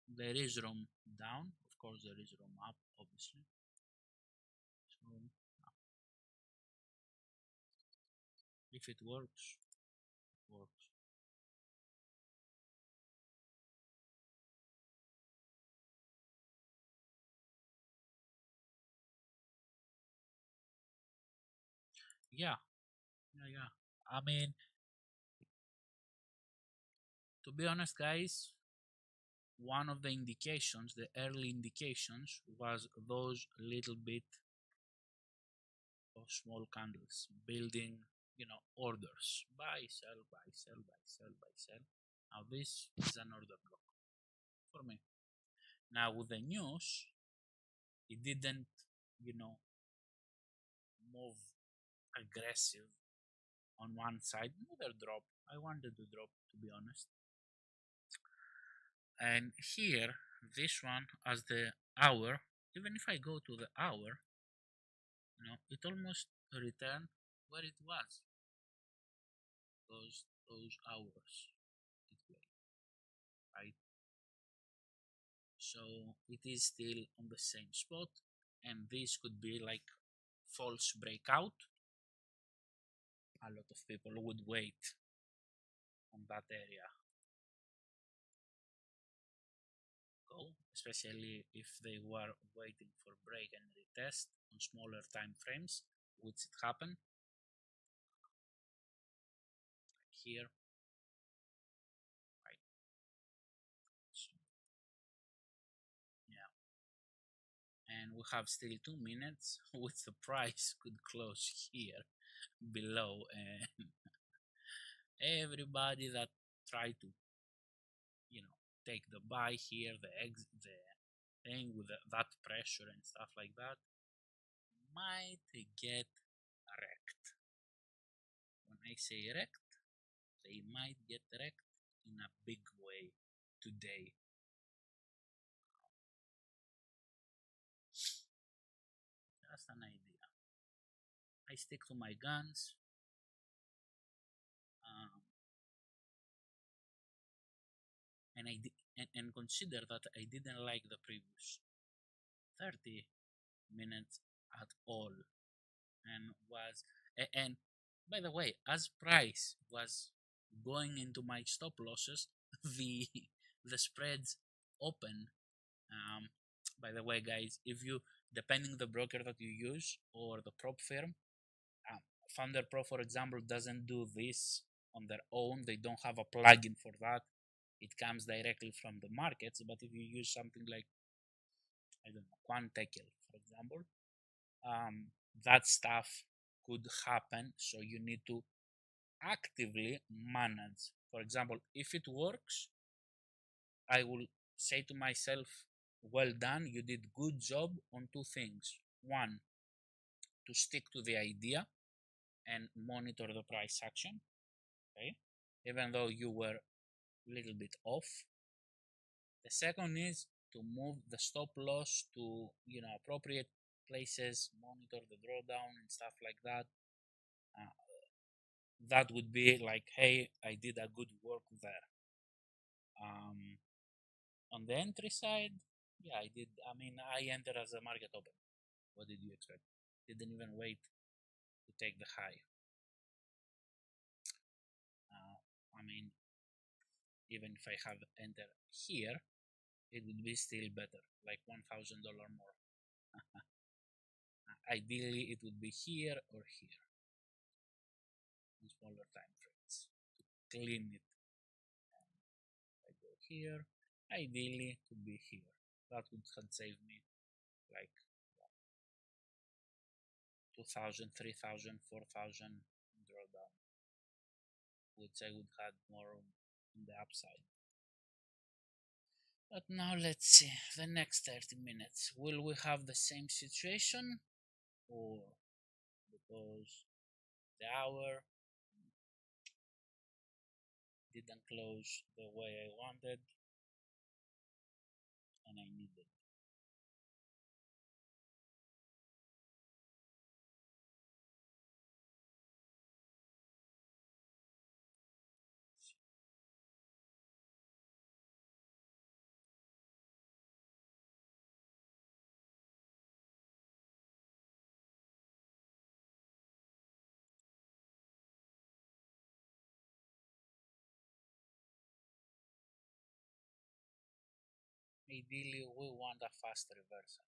There is room down, of course. There is room up, obviously. So if it works, it works. Yeah, yeah. I mean, to be honest, guys, one of the indications, the early indications, was those little bit of small candles building, orders. Buy, sell, buy, sell, buy, sell, buy, sell. Now this is an order block for me. Now with the news, it didn't, move aggressive on one side, neither drop. I wanted to drop, to be honest. And here, this one as the hour, even if I go to the hour, it almost returned where it was. Those hours it played, right? So it is still on the same spot, and this could be like false breakout. A lot of people would wait on that area. Go, especially if they were waiting for break and retest on smaller time frames, which it happened here, right? So, yeah, and we have still 2 minutes, which the price could close here below, and everybody that tried to, take the buy here, the thing with that pressure and stuff like that, might get wrecked. When I say wrecked, they might get wrecked in a big way today. Just an idea. I stick to my guns. And I and consider that I didn't like the previous 30 minutes at all, and and by the way, as price was going into my stop losses, the the spreads open. By the way, guys, if you, depending the broker that you use or the prop firm, Thunder Pro, for example, doesn't do this on their own. They don't have a plugin for that. It comes directly from the markets. But if you use something like, I don't know, Quantekel, for example, that stuff could happen. So you need to actively manage. For example, if it works, I will say to myself, well done, you did good job on two things. One, to stick to the idea and monitor the price action, okay, even though you were a little bit off. The second is to move the stop loss to, appropriate places, monitor the drawdown and stuff like that. That would be like, hey, I did a good work there. On the entry side, yeah, I did. I mean, I entered as a market open. What did you expect? Didn't even wait to take the high. I mean, even if I have entered here, it would be still better, like $1,000 more. Ideally, it would be here or here on smaller time frames to clean it. I go here. Ideally, it would be here. That would have saved me like 2,000, 3,000, 4,000 drawdown, which I would have more on the upside. But now let's see the next 30 minutes. Will we have the same situation, or because the hour didn't close the way I wanted and I needed? Ideally, we want a fast reversal.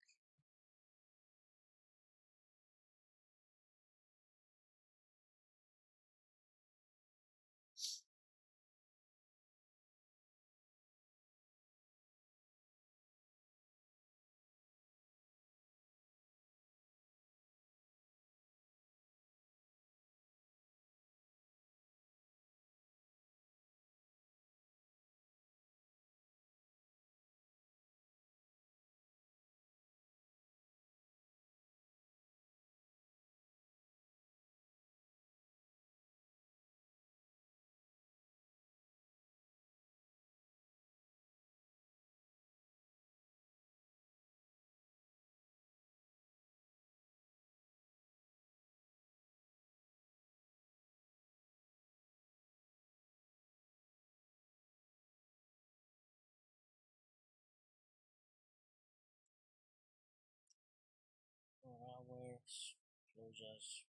closures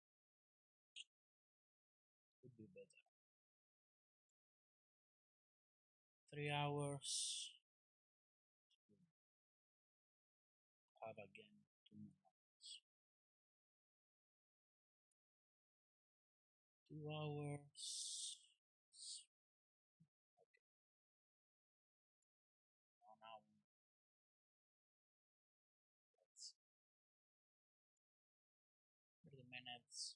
could be better. 3 hours. Have again 2 minutes. 2 hours. Okay. 1 hour. Let's 30 minutes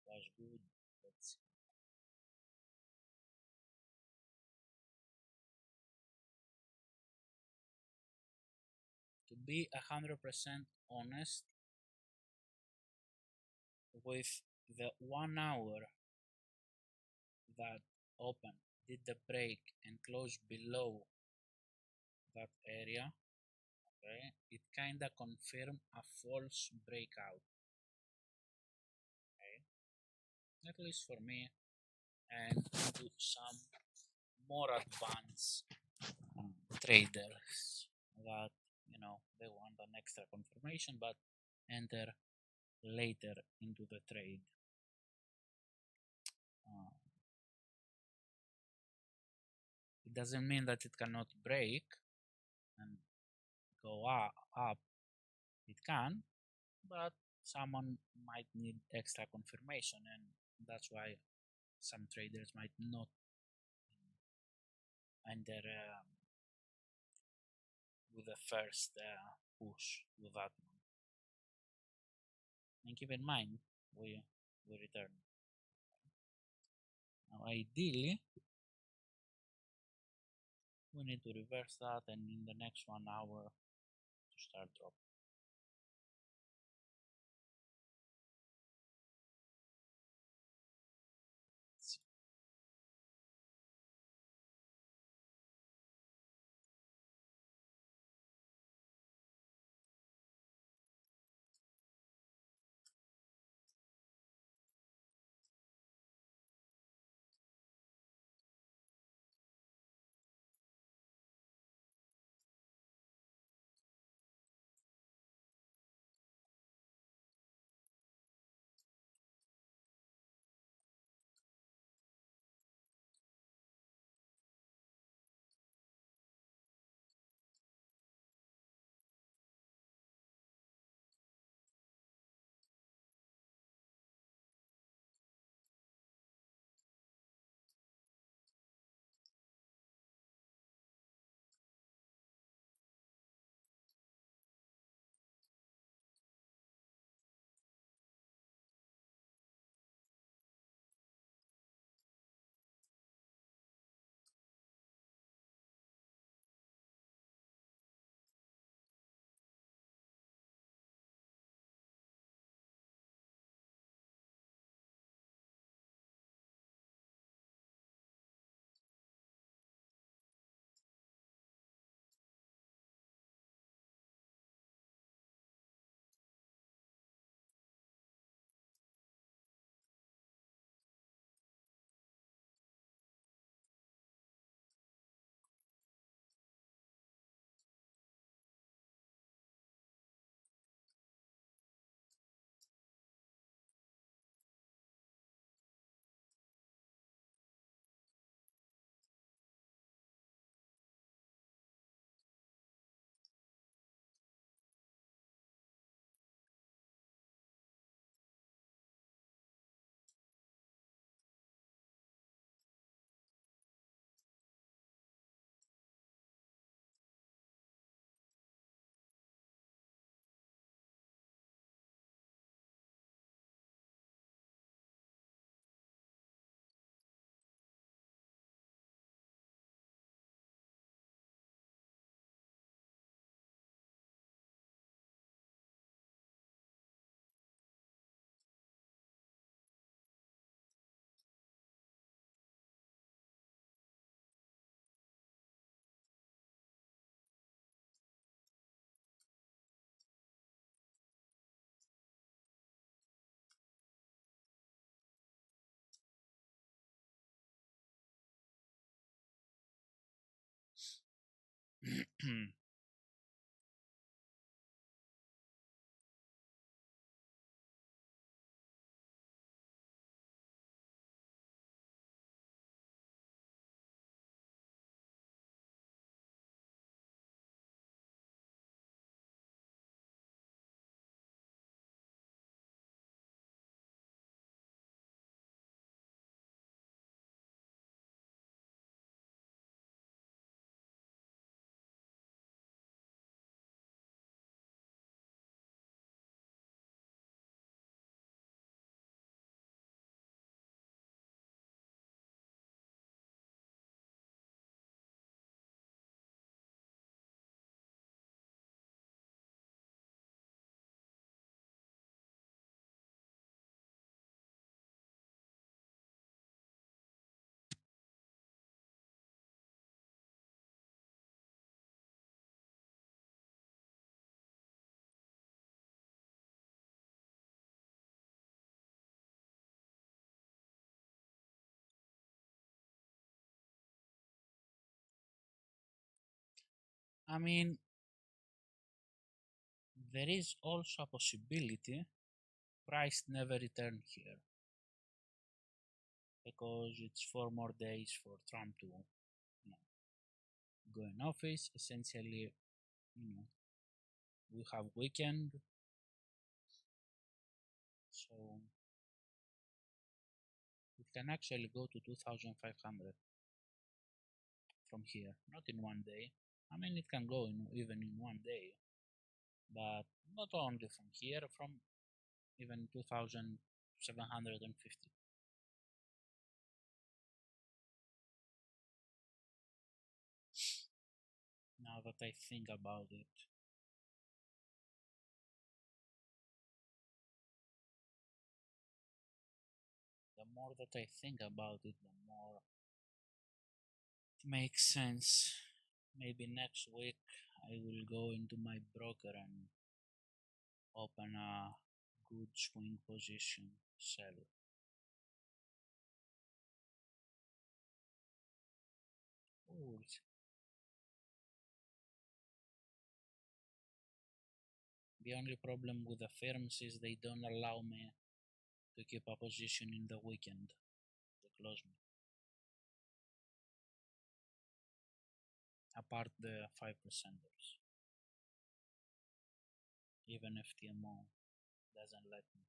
was good. Let's see. To be 100% honest, with the 1 hour that open did the break and close below that area, okay, it kinda confirmed a false breakout, okay, at least for me, and into some more advanced traders that they want an extra confirmation but enter later into the trade. It doesn't mean that it cannot break and go up. It can, but someone might need extra confirmation, and that's why some traders might not enter with the first push with that one. And keep in mind, we return. Now, ideally, we need to reverse that, and in the next 1 hour to start dropping. I mean, there is also a possibility price never return here because it's 4 more days for Trump to, go in office. Essentially, you know, we have weekend, so it can actually go to 2,500 from here, not in one day. I mean, it can go even in one day, but not only from here, from even 2,750. Now that I think about it, the more that I think about it, the more it makes sense. Maybe next week I will go into my broker and open a good swing position sell. Oh, the only problem with the firms is they don't allow me to keep a position in the weekend. They close me. Apart the 5%ers. Even FTMO doesn't let me.